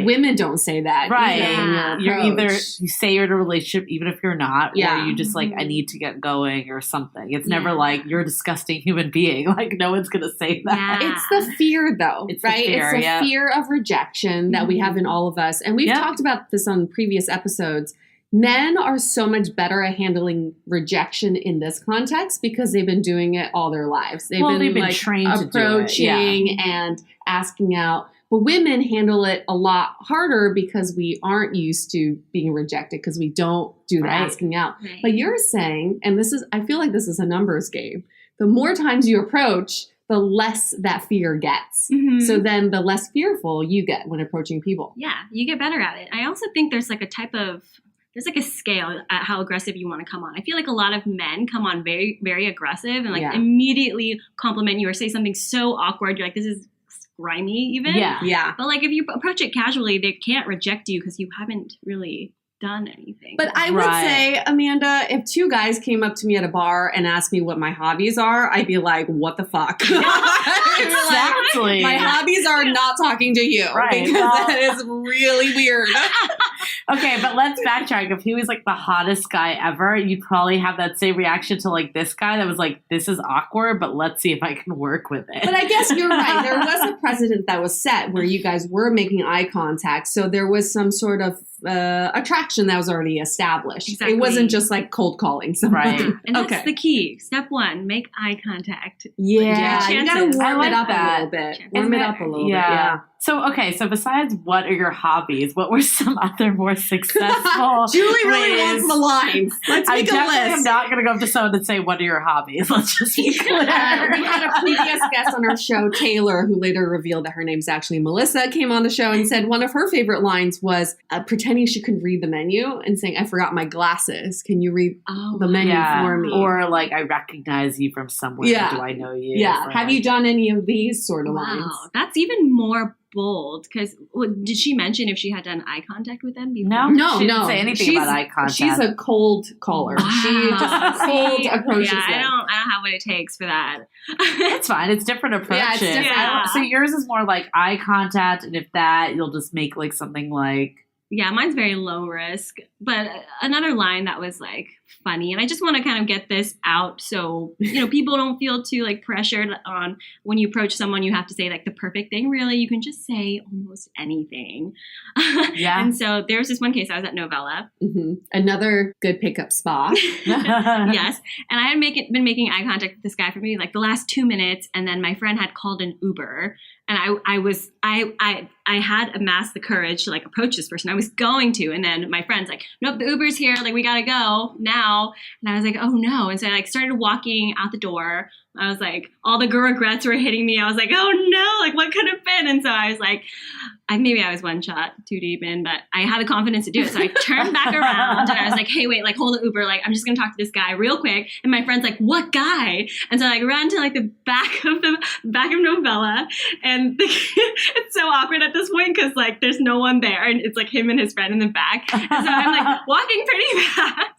women don't say that. Right. You're either, you say you're in a relationship even if you're not, or you just like, I need to get going or something. It's never like, you're a disgusting human being. Like, no one's going to say that. Yeah. It's the fear, though, it's right? The fear, it's the fear of rejection that we have in all of us. And we've talked about this on previous episodes. Men are so much better at handling rejection in this context because they've been doing it all their lives. They've been like trained approaching to do it. and asking out. But women handle it a lot harder because we aren't used to being rejected because we don't do the asking out. Right. But you're saying, and I feel like this is a numbers game. The more times you approach, the less that fear gets. So then the less fearful you get when approaching people. Yeah, you get better at it. I also think there's like a scale at how aggressive you want to come on. I feel like a lot of men come on very, very aggressive and like immediately compliment you or say something so awkward. You're like, this is grimy even. Yeah. But like if you approach it casually, they can't reject you because you haven't really done anything. But I would say, Amanda, if two guys came up to me at a bar and asked me what my hobbies are, I'd be like, what the fuck? Exactly. My hobbies are not talking to you. Right. Because that is really weird. Okay, but let's backtrack. If he was like the hottest guy ever, you'd probably have that same reaction to like this guy that was like, this is awkward, but let's see if I can work with it. But I guess you're right. There was a precedent that was set where you guys were making eye contact. So there was some sort of attraction that was already established. Exactly. It wasn't just like cold calling someone. Right. And that's the key. Step 1, make eye contact. Yeah, you gotta warm it up a little bit. Warm it up a little bit. Yeah. So besides what are your hobbies, what were some other more successful Julie really wants the lines. Let's make a list. I am not going to go up to someone and say, what are your hobbies? Let's just be clear. We had a previous guest on our show, Taylor, who later revealed that her name's actually Melissa, came on the show and said one of her favorite lines was pretending she could read the menu and saying, I forgot my glasses. Can you read the menu for me? Or like, I recognize you from somewhere. Do I know you? Yeah. Have you done any of these sort of lines? That's even more bold, because did she mention if she had done eye contact with them before? No, she didn't say anything about eye contact. She's a cold caller. Wow. She just cold approaches. Yeah, I don't have what it takes for that. It's fine. It's different approaches. Yeah, it's different. Yeah. So yours is more like eye contact, and if that, you'll just make like something like. Yeah, mine's very low risk. But another line that was like funny, and I just want to kind of get this out so, people don't feel too like pressured on when you approach someone, you have to say like the perfect thing. Really, you can just say almost anything. Yeah. And so there's this one case, I was at Novella. Mm-hmm. Another good pickup spot. Yes. And I had been making eye contact with this guy for maybe like the last 2 minutes. And then my friend had called an Uber. And I had amassed the courage to like approach this person. I was going to, and then my friend's like, nope, the Uber's here. Like, we gotta go now. And I was like, oh no. And so I like started walking out the door. I was like, all the regrets were hitting me. I was like, oh no, like what could have been? And so I was like, maybe I was one shot too deep in, but I had the confidence to do it. So I turned back around and I was like, hey, wait, like hold the Uber. Like, I'm just going to talk to this guy real quick. And my friend's like, what guy? And so I like ran to like the back of Novella. And it's so awkward at this point because like there's no one there. And it's like him and his friend in the back. And so I'm like walking pretty fast.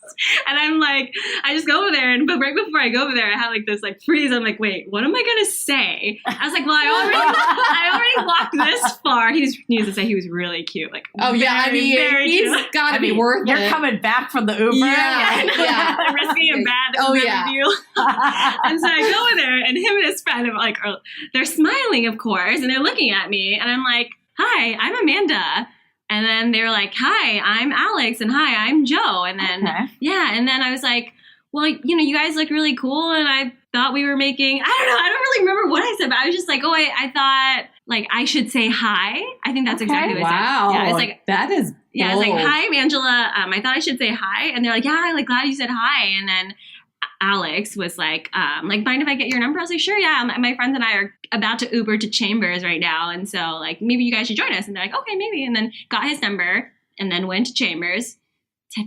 And I'm like, I just go over there. But right before I go over there, I have like this like freeze. I'm like, wait, what am I going to say? I was like, well, I already walked this far. Needs to say he was really cute. Like, oh yeah, he's got to be worth it. You're coming back from the Uber. Yeah. I'm risking a bad Uber review. And so I go over there, and him and his friend are like, they're smiling, of course, and they're looking at me, and I'm like, hi, I'm Amanda. And then they were like, hi, I'm Alex, and hi, I'm Joe. And then, and then I was like, well, you guys look really cool, and I thought we were making, I don't really remember what I said, but I was just like, I thought, like, I should say hi. I think that's exactly what I said. Wow. Yeah, it's like, that is bold. Yeah, I was like, hi, I'm Angela. I thought I should say hi. And they're like, yeah, I'm like, glad you said hi. And then Alex was like, mind if I get your number? I was like, sure, yeah. My friends and I are about to Uber to Chambers right now. And so, like, maybe you guys should join us. And they're like, okay, maybe. And then got his number and then went to Chambers.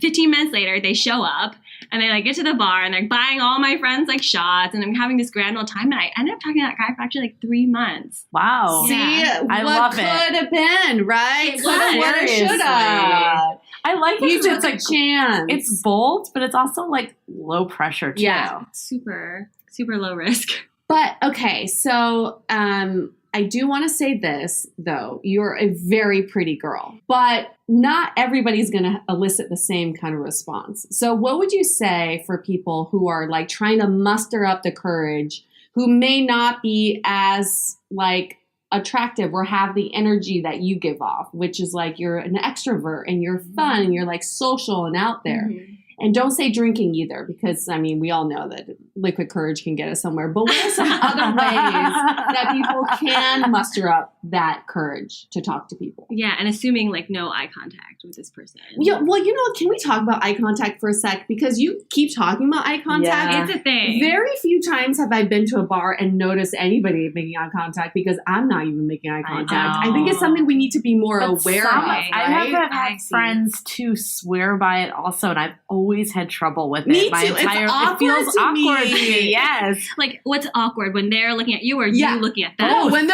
15 minutes later, they show up and they like get to the bar and they're buying all my friends like shots and I'm having this grand old time. And I ended up talking to that guy for actually like 3 months. Wow. See, I what love could it. have been, right? It Could have, should have. I like it. You took it's a like chance. It's bold, but it's also like low pressure too. Yeah. Super, super low risk. But okay, so I do want to say this, though. You're a very pretty girl, but not everybody's going to elicit the same kind of response. So what would you say for people who are like trying to muster up the courage, who may not be as like attractive or have the energy that you give off, which is like you're an extrovert and you're fun and you're like social and out there. Mm-hmm. And don't say drinking either, because, I mean, we all know that liquid courage can get us somewhere. But what are some other ways that people can muster up that courage to talk to people? Yeah, and assuming, like, no eye contact with this person. Yeah, well, can we talk about eye contact for a sec? Because you keep talking about eye contact. Yeah. It's a thing. Very few times have I been to a bar and noticed anybody making eye contact because I'm not even making eye contact. I think it's something we need to be more aware of. Right? I have had friends, too, swear by it also, and I've always had trouble with it. Me too. It feels awkward to me. Yes. Like, what's awkward when they're looking at you or you looking at them? Oh, when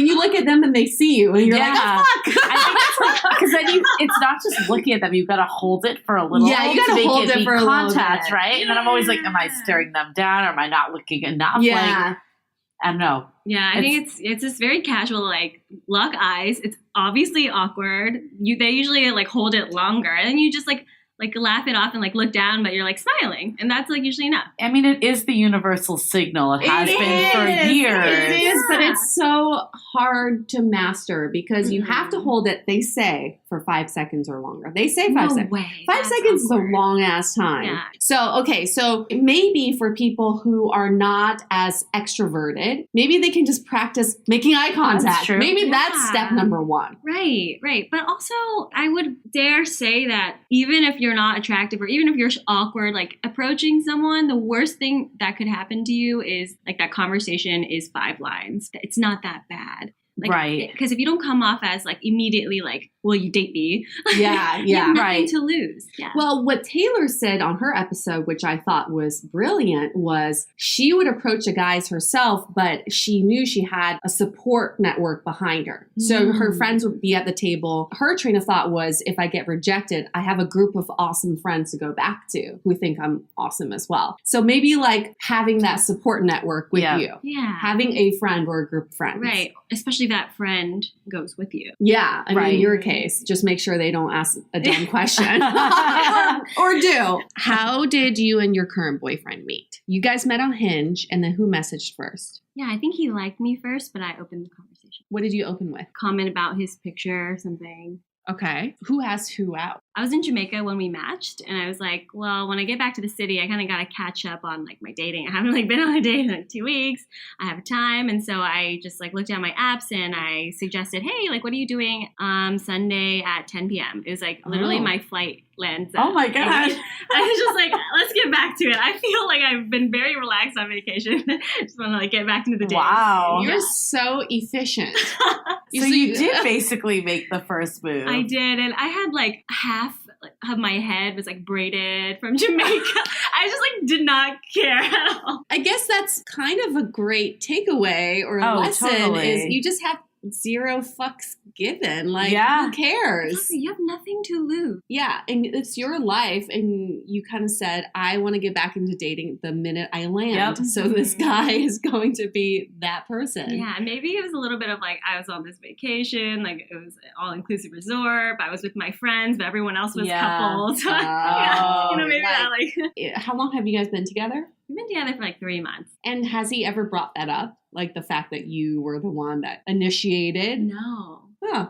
you look at them and they see you and you're like, oh, fuck. I think that's like, because then it's not just looking at them. You've got to hold it for a little. Yeah, you got to hold it for a little bit, right? Yeah. And then I'm always like, am I staring them down or am I not looking enough? Yeah. Like, I don't know. Yeah, I think it's just very casual, like lock eyes. It's obviously awkward. They usually like hold it longer, and then you just like like laugh it off and like look down, but you're like smiling. And that's like usually enough. I mean, it is the universal signal. It has been for years. It is, but it's so hard to master because you have to hold it, they say, for 5 seconds or longer. They say 5 seconds. Way. 5 seconds is a long ass time. Yeah. So maybe for people who are not as extroverted, maybe they can just practice making eye contact. That's true. Maybe that's step number 1. Right. But also, I would dare say that even if you're not attractive or even if you're awkward, like approaching someone, the worst thing that could happen to you is like that conversation is 5 lines. It's not that bad. Like, right. Because if you don't come off as like immediately like, will you date me? Yeah. You have nothing to lose. Yeah. Well, what Taylor said on her episode, which I thought was brilliant, was she would approach the guys herself, but she knew she had a support network behind her. So her friends would be at the table. Her train of thought was, if I get rejected, I have a group of awesome friends to go back to who think I'm awesome as well. So maybe like having that support network with you. Yeah. Having a friend or a group of friends. Right. Especially that friend goes with you. Yeah. I mean, in your case, just make sure they don't ask a dumb question. or do. How did you and your current boyfriend meet? You guys met on Hinge, and then who messaged first? Yeah, I think he liked me first, but I opened the conversation. What did you open with? Comment about his picture or something. Okay. Who asked who out? I was in Jamaica when we matched, and I was like, well, when I get back to the city, I kind of got to catch up on like my dating. I haven't like been on a date in like 2 weeks. I have time. And so I just like looked down my apps and I suggested, hey, like, what are you doing Sunday at 10 p.m.? It was like literally my flight lands. Oh my God. I was just like, let's get back to it. I feel like I've been very relaxed on vacation. Just want to like get back into the day. Wow. You're so efficient. So you did basically make the first move. I did. And I had like half of my head was like braided from Jamaica. I just like did not care at all. I guess that's kind of a great takeaway or lesson is you just have 0 fucks given. Like, who cares? Exactly. You have nothing to lose. Yeah, and it's your life, and you kind of said, I want to get back into dating the minute I land. Yep. So this guy is going to be that person. Yeah, maybe it was a little bit of like, I was on this vacation, like it was an all-inclusive resort, but I was with my friends, but everyone else was couples. So, maybe that like... How long have you guys been together? We've been together for like 3 months. And has he ever brought that up? Like the fact that you were the one that initiated? No. Oh.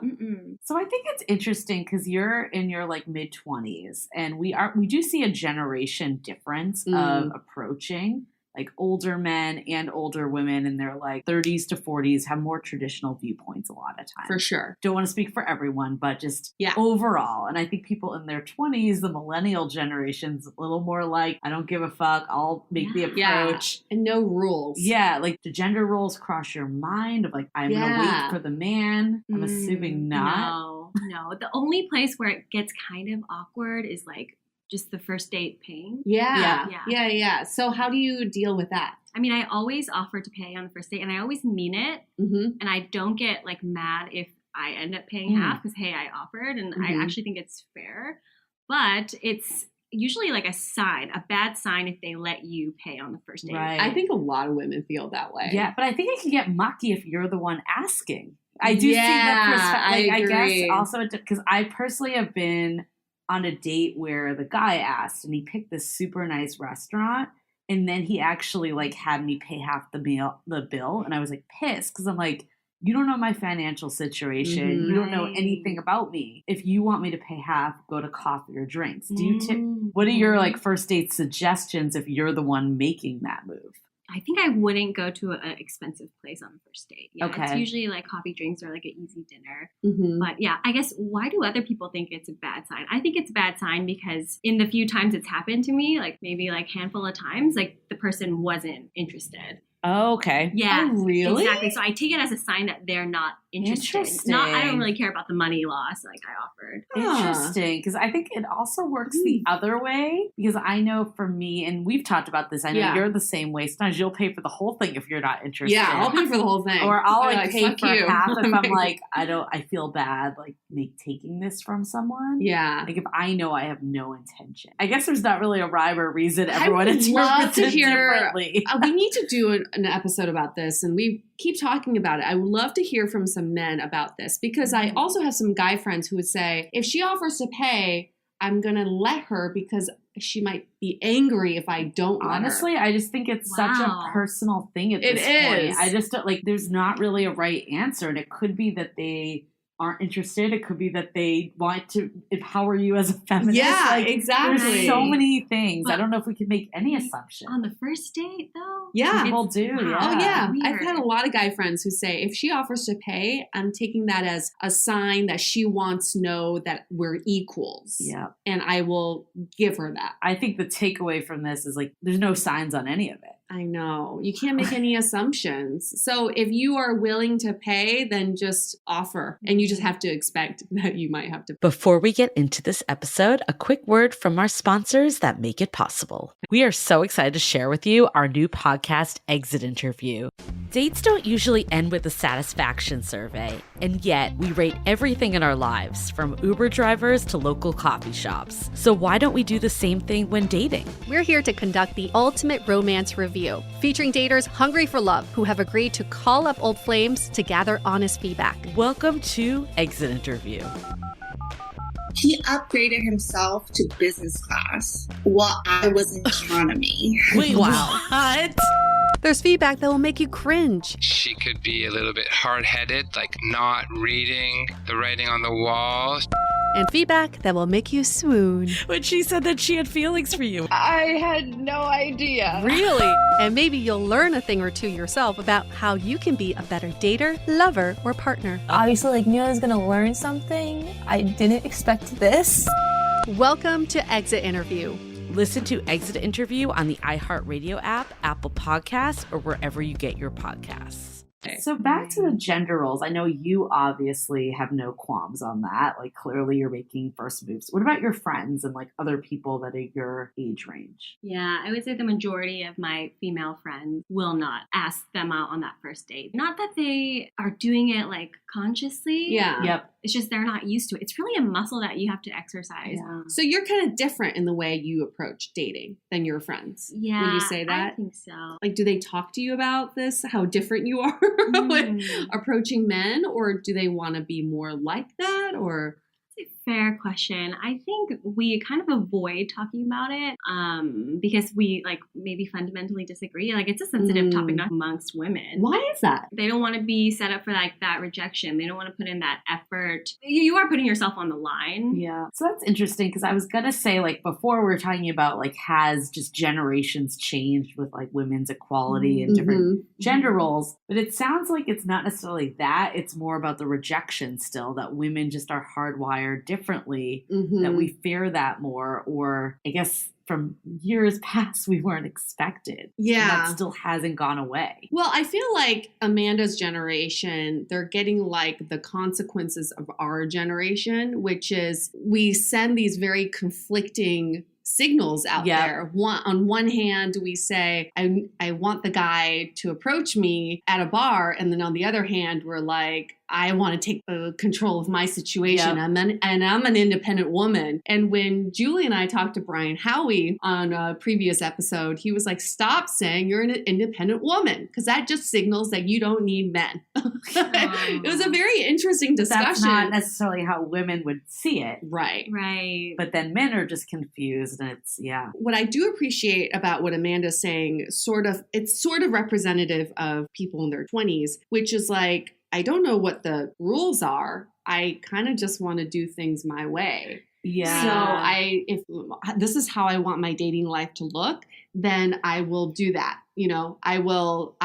So I think it's interesting because you're in your like mid-20s and we do see a generation difference of approaching. Like older men and older women in their like 30s to 40s have more traditional viewpoints a lot of times. For sure. Don't want to speak for everyone, but just overall. And I think people in their 20s, the millennial generation's a little more like, I don't give a fuck. I'll make the approach. And no rules. Yeah. Like the gender roles cross your mind of like, I'm going to wait for the man. I'm assuming not. No. The only place where it gets kind of awkward is like, just the first date paying. Yeah. So how do you deal with that? I mean, I always offer to pay on the first date and I always mean it. And I don't get like mad if I end up paying half because, hey, I offered and I actually think it's fair. But it's usually like a bad sign if they let you pay on the first date. Right. I think a lot of women feel that way. Yeah, but I think it can get mucky if you're the one asking. I do see that perspective. I guess also because I personally have been on a date where the guy asked and he picked this super nice restaurant and then he actually like had me pay half the bill and I was like pissed because I'm like, you don't know my financial situation. You don't know anything about me. If you want me to pay half, go to coffee or drinks. What are your like first date suggestions if you're the one making that move? I think I wouldn't go to an expensive place on the first date. Yeah, okay. It's usually like coffee, drinks, or like an easy dinner. But yeah, I guess why do other people think it's a bad sign? I think it's a bad sign because in the few times it's happened to me, like maybe like handful of times, like the person wasn't interested. Oh, okay. Yeah. Oh, really? Exactly. So I take it as a sign that they're not interested. Interesting. I don't really care about the money loss like I offered. Interesting. Because I think it also works the other way. Because I know for me, and we've talked about this, I know you're the same way. Sometimes you'll pay for the whole thing if you're not interested. Yeah, I'll pay for the whole thing. Or I'll like pay for half if I'm like, I feel bad like taking this from someone. Yeah. Like if I know I have no intention. I guess there's not really a rhyme or reason everyone interprets love to hear, differently. We need to do an episode about this and we keep talking about it. I would love to hear from some men about this because I also have some guy friends who would say, if she offers to pay, I'm going to let her because she might be angry if I don't let Honestly, her. I just think it's such a personal thing at this point. I just don't, like, there's not really a right answer. And it could be that they aren't interested. It could be that they want to empower you as a feminist. Yeah, like, exactly. There's so many things. But I don't know if we can make any assumption. On the first date, though? Yeah. People do, yeah. Oh, yeah. Weird. I've had a lot of guy friends who say, if she offers to pay, I'm taking that as a sign that she wants to know that we're equals. Yeah. And I will give her that. I think the takeaway from this is, like, there's no signs on any of it. I know. You can't make any assumptions. So if you are willing to pay, then just offer. And you just have to expect that you might have to pay. Before we get into this episode, a quick word from our sponsors that make it possible. We are so excited to share with you our new podcast, Exit Interview. Dates don't usually end with a satisfaction survey, and yet we rate everything in our lives, from Uber drivers to local coffee shops. So why don't we do the same thing when dating? We're here to conduct the ultimate romance review, featuring daters hungry for love who have agreed to call up old flames to gather honest feedback. Welcome to Exit Interview. He upgraded himself to business class while I was in economy. Wait, wow. What? There's feedback that will make you cringe. She could be a little bit hard-headed, like not reading the writing on the wall. And feedback that will make you swoon. When she said that she had feelings for you. I had no idea. Really? And maybe you'll learn a thing or two yourself about how you can be a better dater, lover, or partner. Obviously, like, knew I was gonna learn something. I didn't expect this. Welcome to Exit Interview. Listen to Exit Interview on the iHeartRadio app, Apple Podcasts, or wherever you get your podcasts. So back to the gender roles. I know you obviously have no qualms on that. Like, clearly you're making first moves. What about your friends and, like, other people that are your age range? Yeah, I would say the majority of my female friends will not ask them out on that first date. Not that they are doing it, like, consciously. Yeah. Yep. It's just they're not used to it. It's really a muscle that you have to exercise. Yeah. So you're kind of different in the way you approach dating than your friends. Yeah. Would you say that? I think so. Like, do they talk to you about this, how different you are with approaching men, or do they want to be more like that, or? It's a fair question. I think we kind of avoid talking about it because we, like, maybe fundamentally disagree. Like, it's a sensitive topic amongst women. Why is that? They don't want to be set up for, like, that rejection. They don't want to put in that effort. You are putting yourself on the line. Yeah. So that's interesting, because I was going to say, like, before we were talking about, like, has just generations changed with, like, women's equality and different gender roles. But it sounds like it's not necessarily that. It's more about the rejection still, that women just are hardwired differently, that we fear that more, or I guess from years past we weren't expected. Yeah. And that still hasn't gone away. Well, I feel like Amanda's generation, they're getting like the consequences of our generation, which is we send these very conflicting signals out there. On one hand, we say, I want the guy to approach me at a bar. And then on the other hand, we're like, I want to take control of my situation. I'm an independent woman. And when Julie and I talked to Brian Howie on a previous episode, he was like, stop saying you're an independent woman, because that just signals that you don't need men. It was a very interesting discussion. That's not necessarily how women would see it. Right. Right. But then men are just confused, and it's, What I do appreciate about what Amanda's saying, it's sort of representative of people in their 20s, which is like, I don't know what the rules are. I kind of just want to do things my way. Yeah. So if this is how I want my dating life to look, then I will do that. You know, I will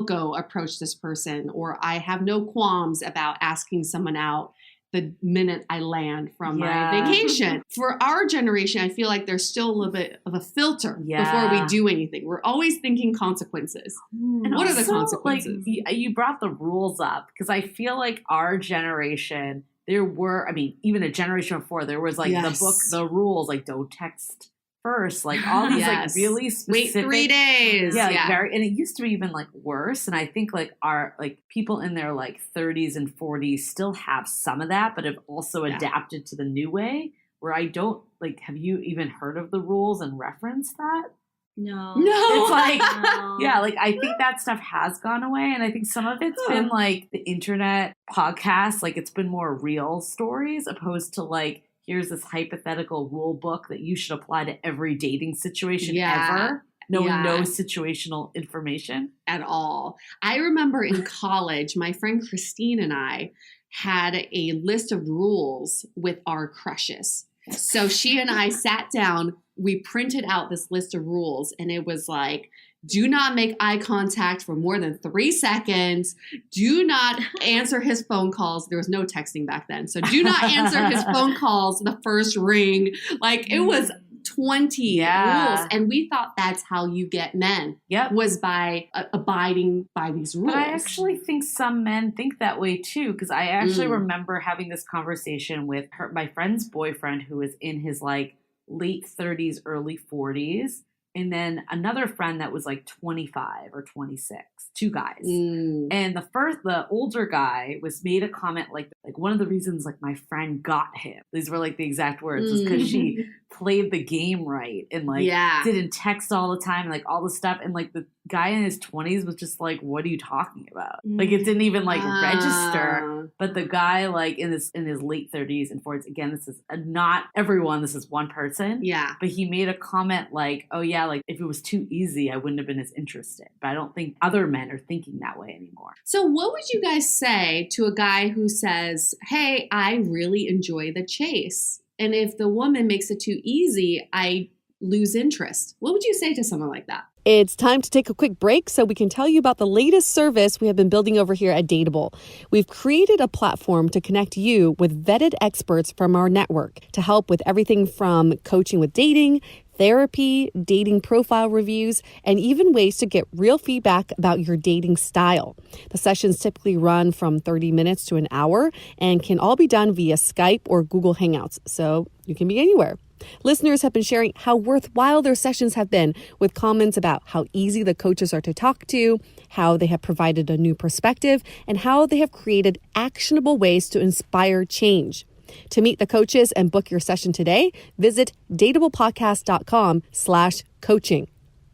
go approach this person, or I have no qualms about asking someone out the minute I land from my vacation. For our generation, I feel like there's still a little bit of a filter before we do anything. We're always thinking consequences. And what are the consequences? Like, you brought the rules up, because I feel like our generation, there were, I mean, even a generation before, there was like the book, the rules, like don't text first, like all these like really specific. Wait 3 days. Yeah, like very, and it used to be even like worse. And I think like our like people in their like 30s and 40s still have some of that, but have also adapted to the new way. Where I don't like. Have you even heard of the rules and referenced that? No. It's like, like I think that stuff has gone away. And I think some of it's been like the internet podcasts, like it's been more real stories opposed to like here's this hypothetical rule book that you should apply to every dating situation ever. No situational information at all. I remember in college, my friend Christine and I had a list of rules with our crushes. So she and I sat down, we printed out this list of rules, and it was like, do not make eye contact for more than 3 seconds. Do not answer his phone calls. There was no texting back then. So do not answer his phone calls the first ring. Like, it was 20 rules. And we thought that's how you get men. Was by abiding by these rules. But I actually think some men think that way too. Because I actually remember having this conversation with my friend's boyfriend, who was in his like late 30s, early 40s. And then another friend that was like 25 or 26, 2 guys. And the older guy made a comment like one of the reasons like my friend got him, these were like the exact words, was because she played the game right and like didn't text all the time and like all the stuff. And like the guy in his 20s was just like, what are you talking about? Like it didn't even like register. But the guy like in his late 30s and 40s, again, this is not everyone, this is one person. But he made a comment like, oh yeah, like if it was too easy, I wouldn't have been as interested. But I don't think other men are thinking that way anymore. So what would you guys say to a guy who says, hey, I really enjoy the chase, and if the woman makes it too easy, I lose interest? What would you say to someone like that? It's time to take a quick break so we can tell you about the latest service we have been building over here at Dateable. We've created a platform to connect you with vetted experts from our network to help with everything from coaching with dating, therapy, dating profile reviews, and even ways to get real feedback about your dating style. The sessions typically run from 30 minutes to an hour and can all be done via Skype or Google Hangouts, so you can be anywhere. Listeners have been sharing how worthwhile their sessions have been, with comments about how easy the coaches are to talk to, how they have provided a new perspective, and how they have created actionable ways to inspire change. To meet the coaches and book your session today, visit dateablepodcast.com/coaching.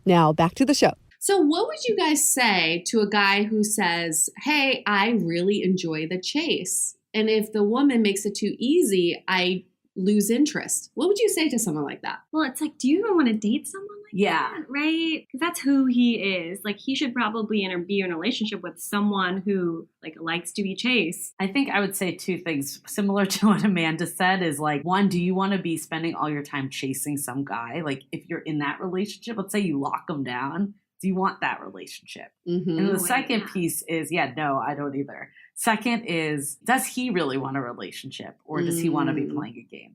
Now back to the show. So what would you guys say to a guy who says, hey, I really enjoy the chase, and if the woman makes it too easy, I lose interest? What would you say to someone like that? Well, it's like, do you even want to date someone like that? Right? Because that's who he is. Like, he should probably be in a relationship with someone who like likes to be chased. I think I would say 2 things similar to what Amanda said is like, one, do you want to be spending all your time chasing some guy? Like if you're in that relationship, let's say you lock him down. Do you want that relationship? And the second piece is, no, I don't either. Second is, does he really want a relationship, or does he want to be playing a game?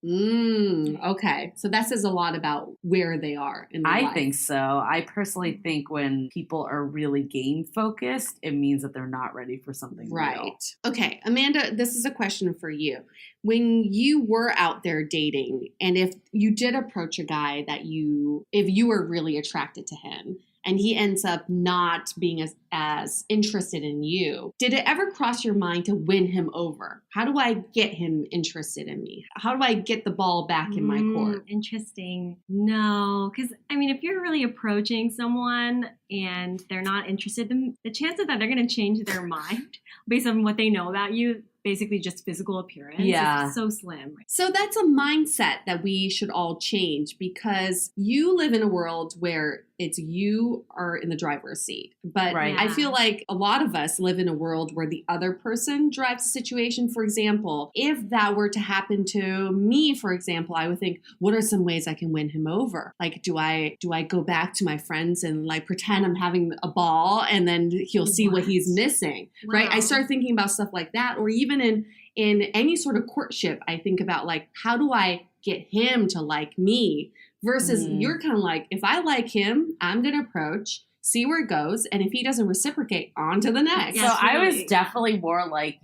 Okay. So that says a lot about where they are in their life. I think so. I personally think when people are really game focused, it means that they're not ready for something real. Okay. Amanda, this is a question for you. When you were out there dating, and if you did approach a guy if you were really attracted to him, and he ends up not being as interested in you, did it ever cross your mind to win him over? How do I get him interested in me? How do I get the ball back in my court? Interesting. No, because I mean, if you're really approaching someone and they're not interested, the chances that they're going to change their mind based on what they know about you, basically just physical appearance, is so slim. So that's a mindset that we should all change, because you live in a world where it's you are in the driver's seat. But I feel like a lot of us live in a world where the other person drives the situation. For example, if that were to happen to me, for example, I would think, what are some ways I can win him over? Like, do I go back to my friends and like pretend I'm having a ball, and then he'll see what he's missing, right? I start thinking about stuff like that. Or even in any sort of courtship, I think about like, how do I get him to like me? Versus you're kind of like, if I like him, I'm going to approach, see where it goes. And if he doesn't reciprocate, on to the next. So I was definitely more like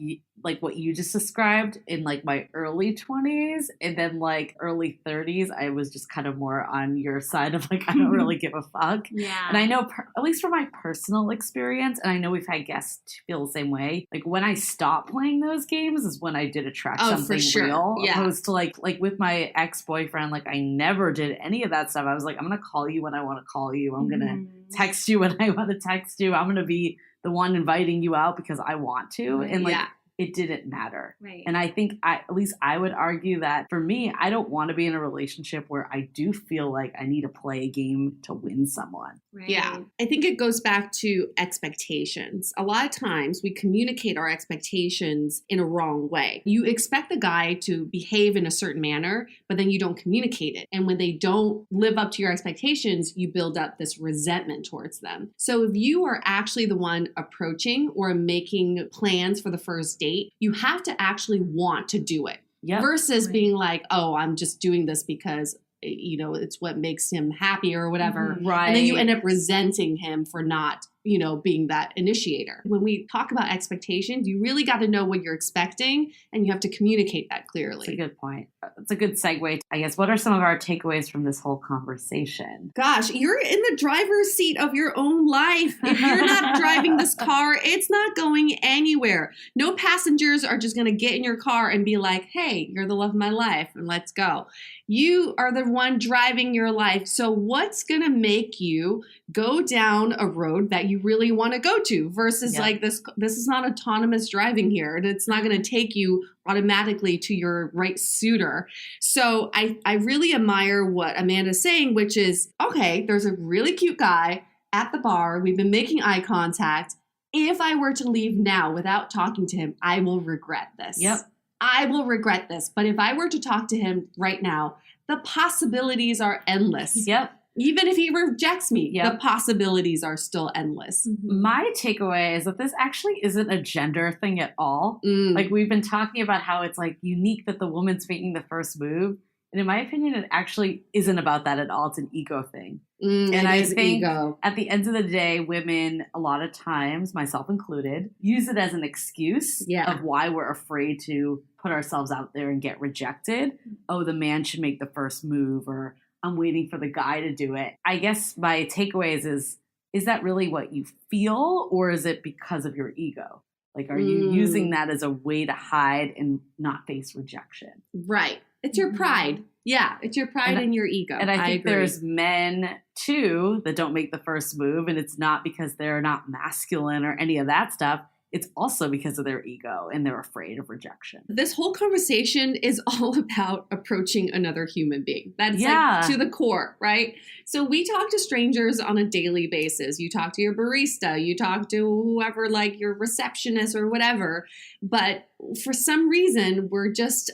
what you just described in like my early 20s, and then like early 30s, I was just kind of more on your side of like, I don't really give a fuck. And I know, at least from my personal experience, and I know we've had guests feel the same way, like when I stopped playing those games is when I did attract something real. Opposed to like with my ex-boyfriend, like I never did any of that stuff. I was like, I'm going to call you when I want to call you. I'm going to text you when I want to text you. I'm going to be the one inviting you out because I want to. And like, it didn't matter. Right. And I think at least I would argue that for me, I don't want to be in a relationship where I do feel like I need to play a game to win someone. Right. Yeah. I think it goes back to expectations. A lot of times we communicate our expectations in a wrong way. You expect the guy to behave in a certain manner, but then you don't communicate it. And when they don't live up to your expectations, you build up this resentment towards them. So if you are actually the one approaching or making plans for the first date, you have to actually want to do it. Yep. Versus being like, oh, I'm just doing this because, you know, it's what makes him happy or whatever. Right. And then you end up resenting him for not, you know, being that initiator. When we talk about expectations, you really got to know what you're expecting and you have to communicate that clearly. That's a good point. It's a good segue. I guess, what are some of our takeaways from this whole conversation? Gosh, you're in the driver's seat of your own life. If you're not driving this car, it's not going anywhere. No passengers are just going to get in your car and be like, hey, you're the love of my life and let's go. You are the one driving your life. So what's going to make you go down a road that you really want to go to versus like this is not autonomous driving here. And it's not going to take you automatically to your right suitor. So I really admire what Amanda's saying, which is, okay, there's a really cute guy at the bar. We've been making eye contact. If I were to leave now without talking to him, I will regret this. Yep. I will regret this. But if I were to talk to him right now, the possibilities are endless. Yep. Even if he rejects me, the possibilities are still endless. My takeaway is that this actually isn't a gender thing at all. Like, we've been talking about how it's like unique that the woman's making the first move. And in my opinion, it actually isn't about that at all. It's an ego thing. And I think at the end of the day, women, a lot of times, myself included, use it as an excuse of why we're afraid to put ourselves out there and get rejected. Oh, the man should make the first move, or I'm waiting for the guy to do it. I guess my takeaways is that really what you feel, or is it because of your ego? Like, are you using that as a way to hide and not face rejection? Right. It's your pride. Yeah, it's your pride and your ego. And I think agree. there's men, too, that don't make the first move, and it's not because they're not masculine or any of that stuff. It's also because of their ego and they're afraid of rejection. This whole conversation is all about approaching another human being. That's like to the core, right? So we talk to strangers on a daily basis. You talk to your barista, you talk to whoever, like your receptionist or whatever. But for some reason, we're just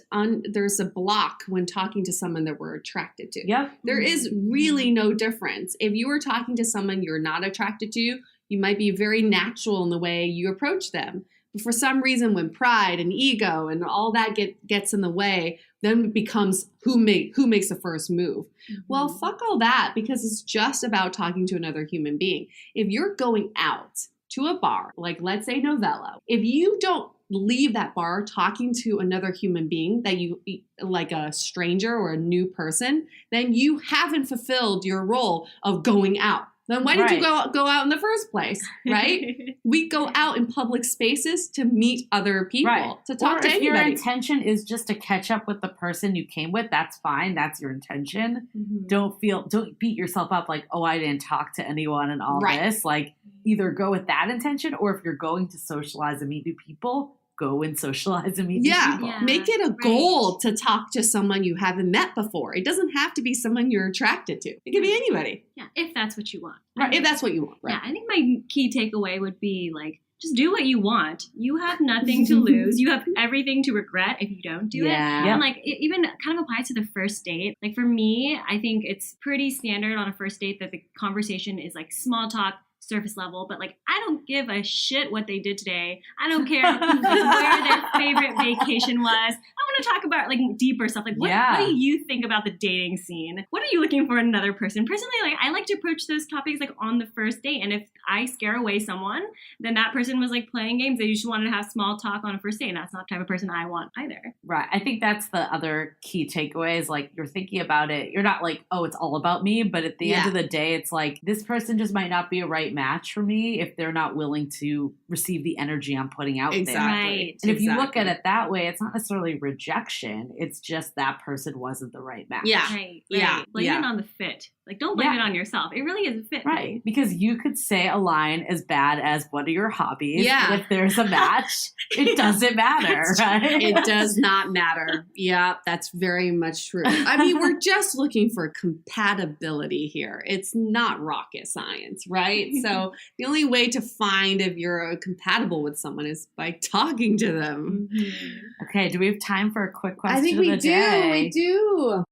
there's a block when talking to someone that we're attracted to. Yep. There is really no difference. If you were talking to someone you're not attracted to, you might be very natural in the way you approach them. But for some reason, when pride and ego and all that gets in the way, then it becomes who makes the first move. Well, fuck all that, because it's just about talking to another human being. If you're going out to a bar, like let's say Novello, if you don't leave that bar talking to another human being that you like a stranger or a new person, then you haven't fulfilled your role of going out. Then why did you go out in the first place, right? We go out in public spaces to meet other people, to talk to anybody. If your intention is just to catch up with the person you came with, that's fine. That's your intention. Don't beat yourself up like, oh, I didn't talk to anyone and all this. Like, either go with that intention, or if you're going to socialize and meet new people, go and socialize and meet new people. Yeah, make it a goal to talk to someone you haven't met before. It doesn't have to be someone you're attracted to. It can be anybody. Yeah, if that's what you want. Right, if that's what you want. Right. Yeah, I think my key takeaway would be like, just do what you want. You have nothing to lose. You have everything to regret if you don't do it. And like, it even kind of applies to the first date. Like for me, I think it's pretty standard on a first date that the conversation is like small talk, surface level, but like I don't give a shit what they did today. I don't care where their favorite vacation was. I want to talk about like deeper stuff. Like what do you think about the dating scene? What are you looking for in another person? Personally, like I like to approach those topics like on the first date. And if I scare away someone, then that person was like playing games. They just wanted to have small talk on a first date. And that's not the type of person I want either. Right. I think that's the other key takeaway is like you're thinking about it. You're not like, oh, it's all about me. But at the end of the day, it's like this person just might not be a right match match for me if they're not willing to receive the energy I'm putting out there. Right. And if you look at it that way, it's not necessarily rejection. It's just that person wasn't the right match. Yeah. Right. Yeah. Blame it on the fit. Like, don't blame it on yourself. It really is a fit Right. thing. Because you could say a line as bad as what are your hobbies? Yeah. And if there's a match, it doesn't matter, right? It does not matter. Yeah, that's very much true. I mean, we're just looking for compatibility here. It's not rocket science, right? So the only way to find if you're compatible with someone is by talking to them. Mm-hmm. Okay, do we have time for a quick question I think of we the do. day? We do.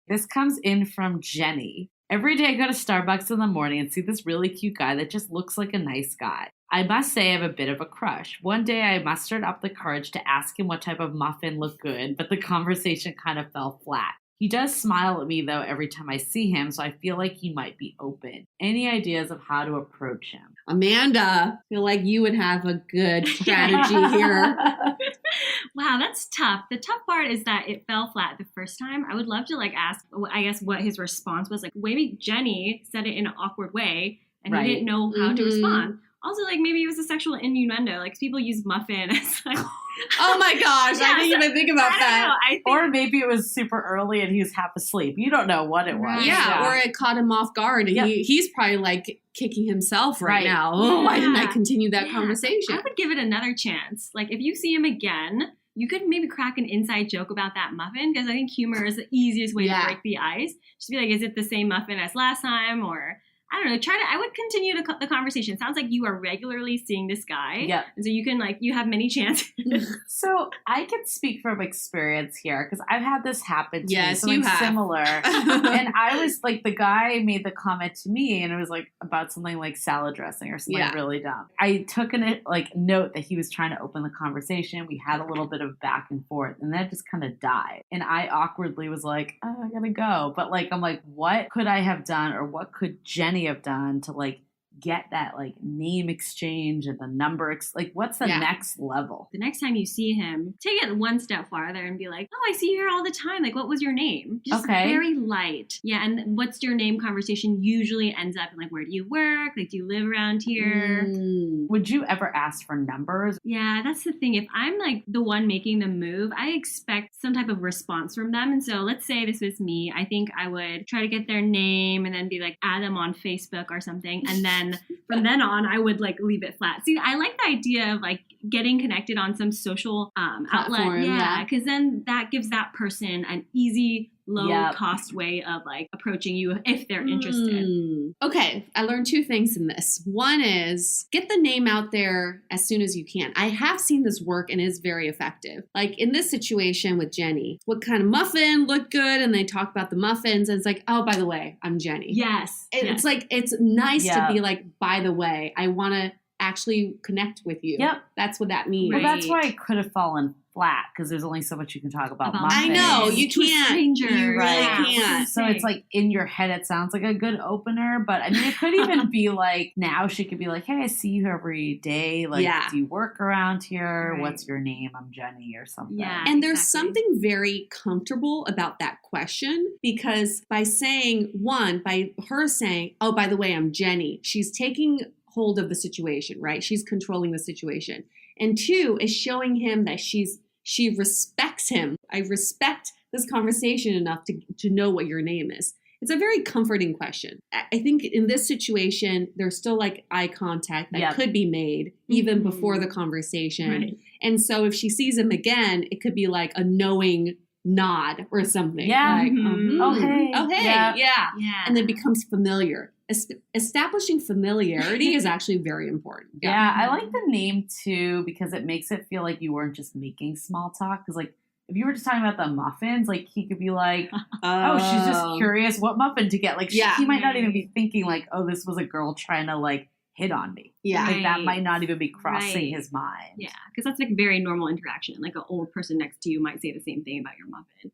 This comes in from Jenny. Every day I go to Starbucks in the morning and see this really cute guy that just looks like a nice guy. I must say I have a bit of a crush. One day I mustered up the courage to ask him what type of muffin looked good, but the conversation kind of fell flat. He does smile at me, though, every time I see him, so I feel like he might be open. Any ideas of how to approach him? Amanda, I feel like you would have a good strategy here. Wow, that's tough. The tough part is that it fell flat the first time. I would love to ask, I guess, what his response was. Like, maybe Jenny said it in an awkward way and he didn't know how to respond. Also, maybe it was a sexual innuendo. People use muffin as oh my gosh, I didn't even think about that. Or maybe it was super early and he was half asleep. You don't know what it was. Yeah, or it caught him off guard and he's probably kicking himself right now. Oh, why didn't I continue that conversation? I would give it another chance. If you see him again, you could maybe crack an inside joke about that muffin, because I think humor is the easiest way to break the ice. Just be like, is it the same muffin as last time? Or I don't know. I would continue the conversation. It sounds like you are regularly seeing this guy. Yeah. And so you can you have many chances. So I can speak from experience here because I've had this happen to me. Something you have. similar. And I was the guy made the comment to me and it was about something like salad dressing or something really dumb. I took a note that he was trying to open the conversation. We had a little bit of back and forth and that just kind of died. And I awkwardly was like, oh, I gotta go. But I'm like, what could I have done or what could Jenny have done to get that name exchange and the number what's the next level? The next time you see him, take it one step farther and be like, oh, I see you here all the time. What was your name? Just very light. Yeah, and what's your name conversation usually ends up in where do you work? Do you live around here? Would you ever ask for numbers? Yeah, that's the thing. If I'm the one making the move, I expect some type of response from them. And so let's say this was me. I think I would try to get their name and then be add them on Facebook or something. And then from then on, I would leave it flat. See, I like the idea of getting connected on some social outlet. Yeah, because then that gives that person an easy, low-cost way of approaching you if they're interested. Okay, I learned two things in this. One is get the name out there as soon as you can. I have seen this work and is very effective. In this situation with Jenny, what kind of muffin looked good? And they talk about the muffins and it's oh, by the way, I'm Jenny. Yes. It's it's nice to be by the way, I want to actually connect with you. Yep. That's what that means. Well, that's why I could have fallen flat because there's only so much you can talk about muffins. I know, you can't. Stranger. You really can't. So it's in your head it sounds like a good opener, but I mean it could even be now she could be hey, I see you every day. Do you work around here? Right. What's your name? I'm Jenny or something. Yeah, and there's something very comfortable about that question because by her saying, oh, by the way, I'm Jenny, she's taking hold of the situation, right? She's controlling the situation. And two is showing him that she respects him. I respect this conversation enough to know what your name is. It's a very comforting question. I think in this situation, there's still eye contact that could be made even before the conversation. Right. And so if she sees him again, it could be a knowing nod or something. Yeah. Oh, hey. Yeah. And then becomes familiar. Establishing familiarity is actually very important. Yeah, I like the name too because it makes it feel like you weren't just making small talk. Because if you were just talking about the muffins, he could be oh, she's just curious what muffin to get. He might not even be thinking oh, this was a girl trying to hit on me. Yeah. That might not even be crossing his mind. Yeah, because that's a very normal interaction. An old person next to you might say the same thing about your muffin.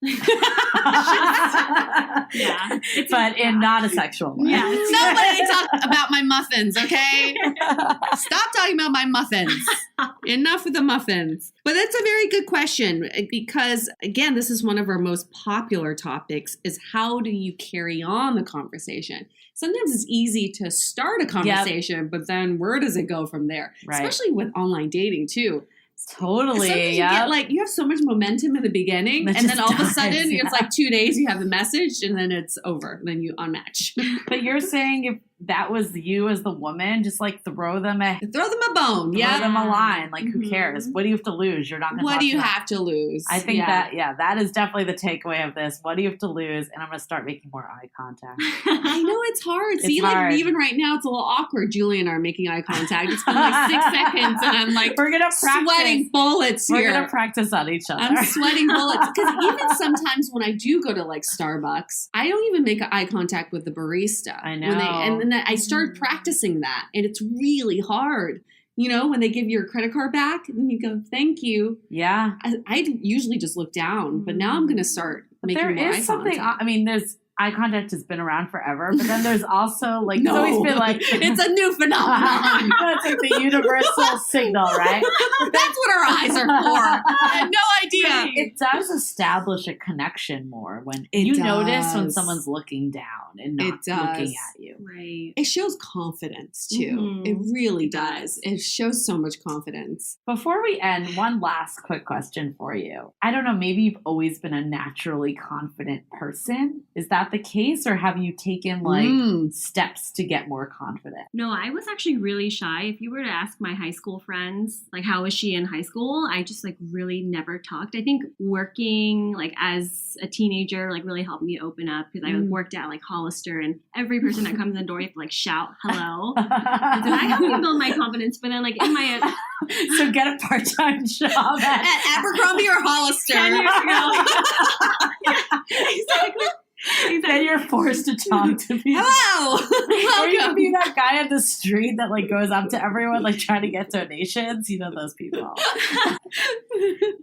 But in not a sexual way. Yeah. Nobody talk about my muffins, okay? Stop talking about my muffins. Enough of the muffins. But that's a very good question because, again, this is one of our most popular topics is how do you carry on the conversation? Sometimes it's easy to start a conversation, but then where does it go from there? Right. Especially with online dating too. Totally. Sometimes you get like, you have so much momentum in the beginning and then all of a sudden it's like 2 days you have the message and then it's over. Then you unmatch. But you're saying if that was you as the woman, just like throw them a bone. Throw them a line. Like, who cares? What do you have to lose? You're not going to What do you have to lose? I think that is definitely the takeaway of this. What do you have to lose? And I'm going to start making more eye contact. I know it's hard. It's hard. Like even right now, it's a little awkward. Julie and I are making eye contact. It's been like 6 seconds and I'm like, we're going to practice. Sweating bullets here. We're going to practice on each other. I'm sweating bullets. Because even sometimes when I do go to like Starbucks, I don't even make eye contact with the barista. I know. And then I start practicing that. And it's really hard. You know, when they give your credit card back and you go, thank you. Yeah. I usually just look down. But now I'm going to start making more eye contact. There is something, I mean, eye contact has been around forever, but then there's also like, it's always been like, it's a new phenomenon. That's like the universal signal, right? That's what our eyes are for. I had no idea. It does establish a connection more when notice when someone's looking down and not looking at you. Right. It shows confidence too. Mm-hmm. It really does. It shows so much confidence. Before we end, one last quick question for you. I don't know, maybe you've always been a naturally confident person. Is that the case, or have you taken like steps to get more confident? No, I was actually really shy. If you were to ask my high school friends, like, how was she in high school? I just like really never talked. I think working like as a teenager like really helped me open up because I worked at like Hollister and every person that comes in the door, you have to like shout hello. And so that helped me build my confidence. But then like in my so get a part-time job at Abercrombie or Hollister 10 years ago. Exactly. Then you're forced to talk to people. Hello! Or you can be that guy on the street that like goes up to everyone like trying to get donations. You know those people.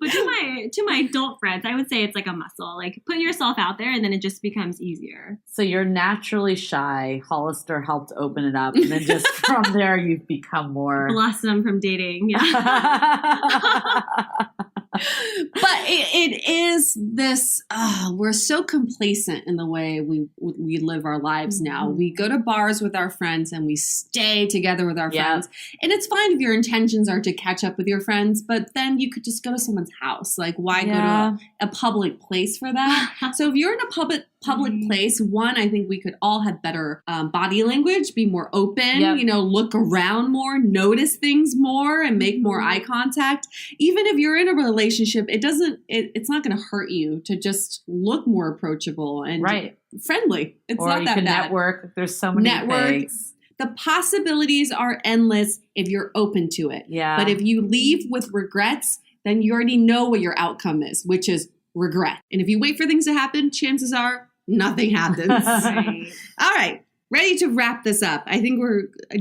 But to my adult friends, I would say it's like a muscle. Like put yourself out there and then it just becomes easier. So you're naturally shy. Hollister helped open it up. And then just from there you've become more blossom from dating. Yeah. But it is this, we're so complacent in the way we live our lives now. We go to bars with our friends and we stay together with our friends. And it's fine if your intentions are to catch up with your friends, but then you could just go to someone's house. Like, why go to a public place for that? So if you're in a public place, one, I think we could all have better body language, be more open, you know, look around more, notice things more and make more eye contact. Even if you're in a relationship, it's not going to hurt you to just look more approachable and friendly. It's or not you that can bad. Network. There's so many things. The possibilities are endless if you're open to it. Yeah. But if you leave with regrets, then you already know what your outcome is, which is regret. And if you wait for things to happen, chances are nothing happens. All right. Ready to wrap this up. I think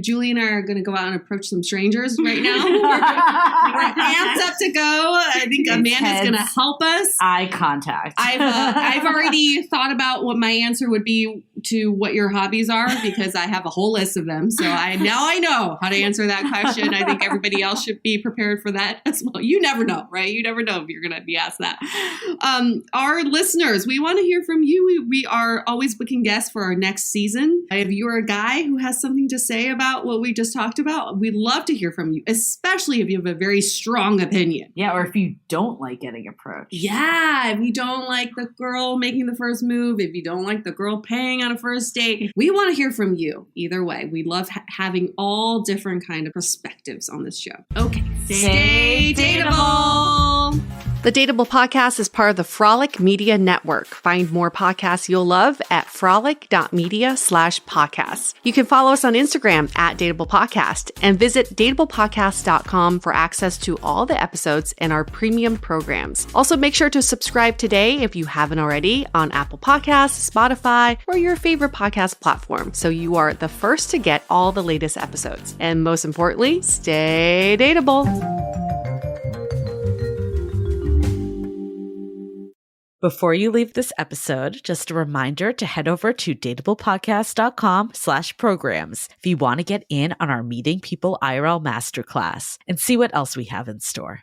Julie and I are going to go out and approach some strangers right now. We're amped up to go. I think Amanda's going to help us. Eye contact. I've already thought about what my answer would be to what your hobbies are because I have a whole list of them. So I know how to answer that question. I think everybody else should be prepared for that as well. You never know, right? You never know if you're going to be asked that. Our listeners, we want to hear from you. We are always booking guests for our next season. If you're a guy who has something to say about what we just talked about, we'd love to hear from you, especially if you have a very strong opinion. Yeah, or if you don't like getting approached. Yeah, if you don't like the girl making the first move, if you don't like the girl paying on a first date, we want to hear from you. Either way, we love having all different kind of perspectives on this show. Okay, stay dateable. The Dateable Podcast is part of the Frolic Media Network. Find more podcasts you'll love at frolic.media/podcasts. You can follow us on Instagram at Dateable Podcast and visit dateablepodcast.com for access to all the episodes and our premium programs. Also, make sure to subscribe today if you haven't already on Apple Podcasts, Spotify, or your favorite podcast platform so you are the first to get all the latest episodes. And most importantly, stay dateable. Before you leave this episode, just a reminder to head over to dateablepodcast.com/programs if you want to get in on our Meeting People IRL Masterclass and see what else we have in store.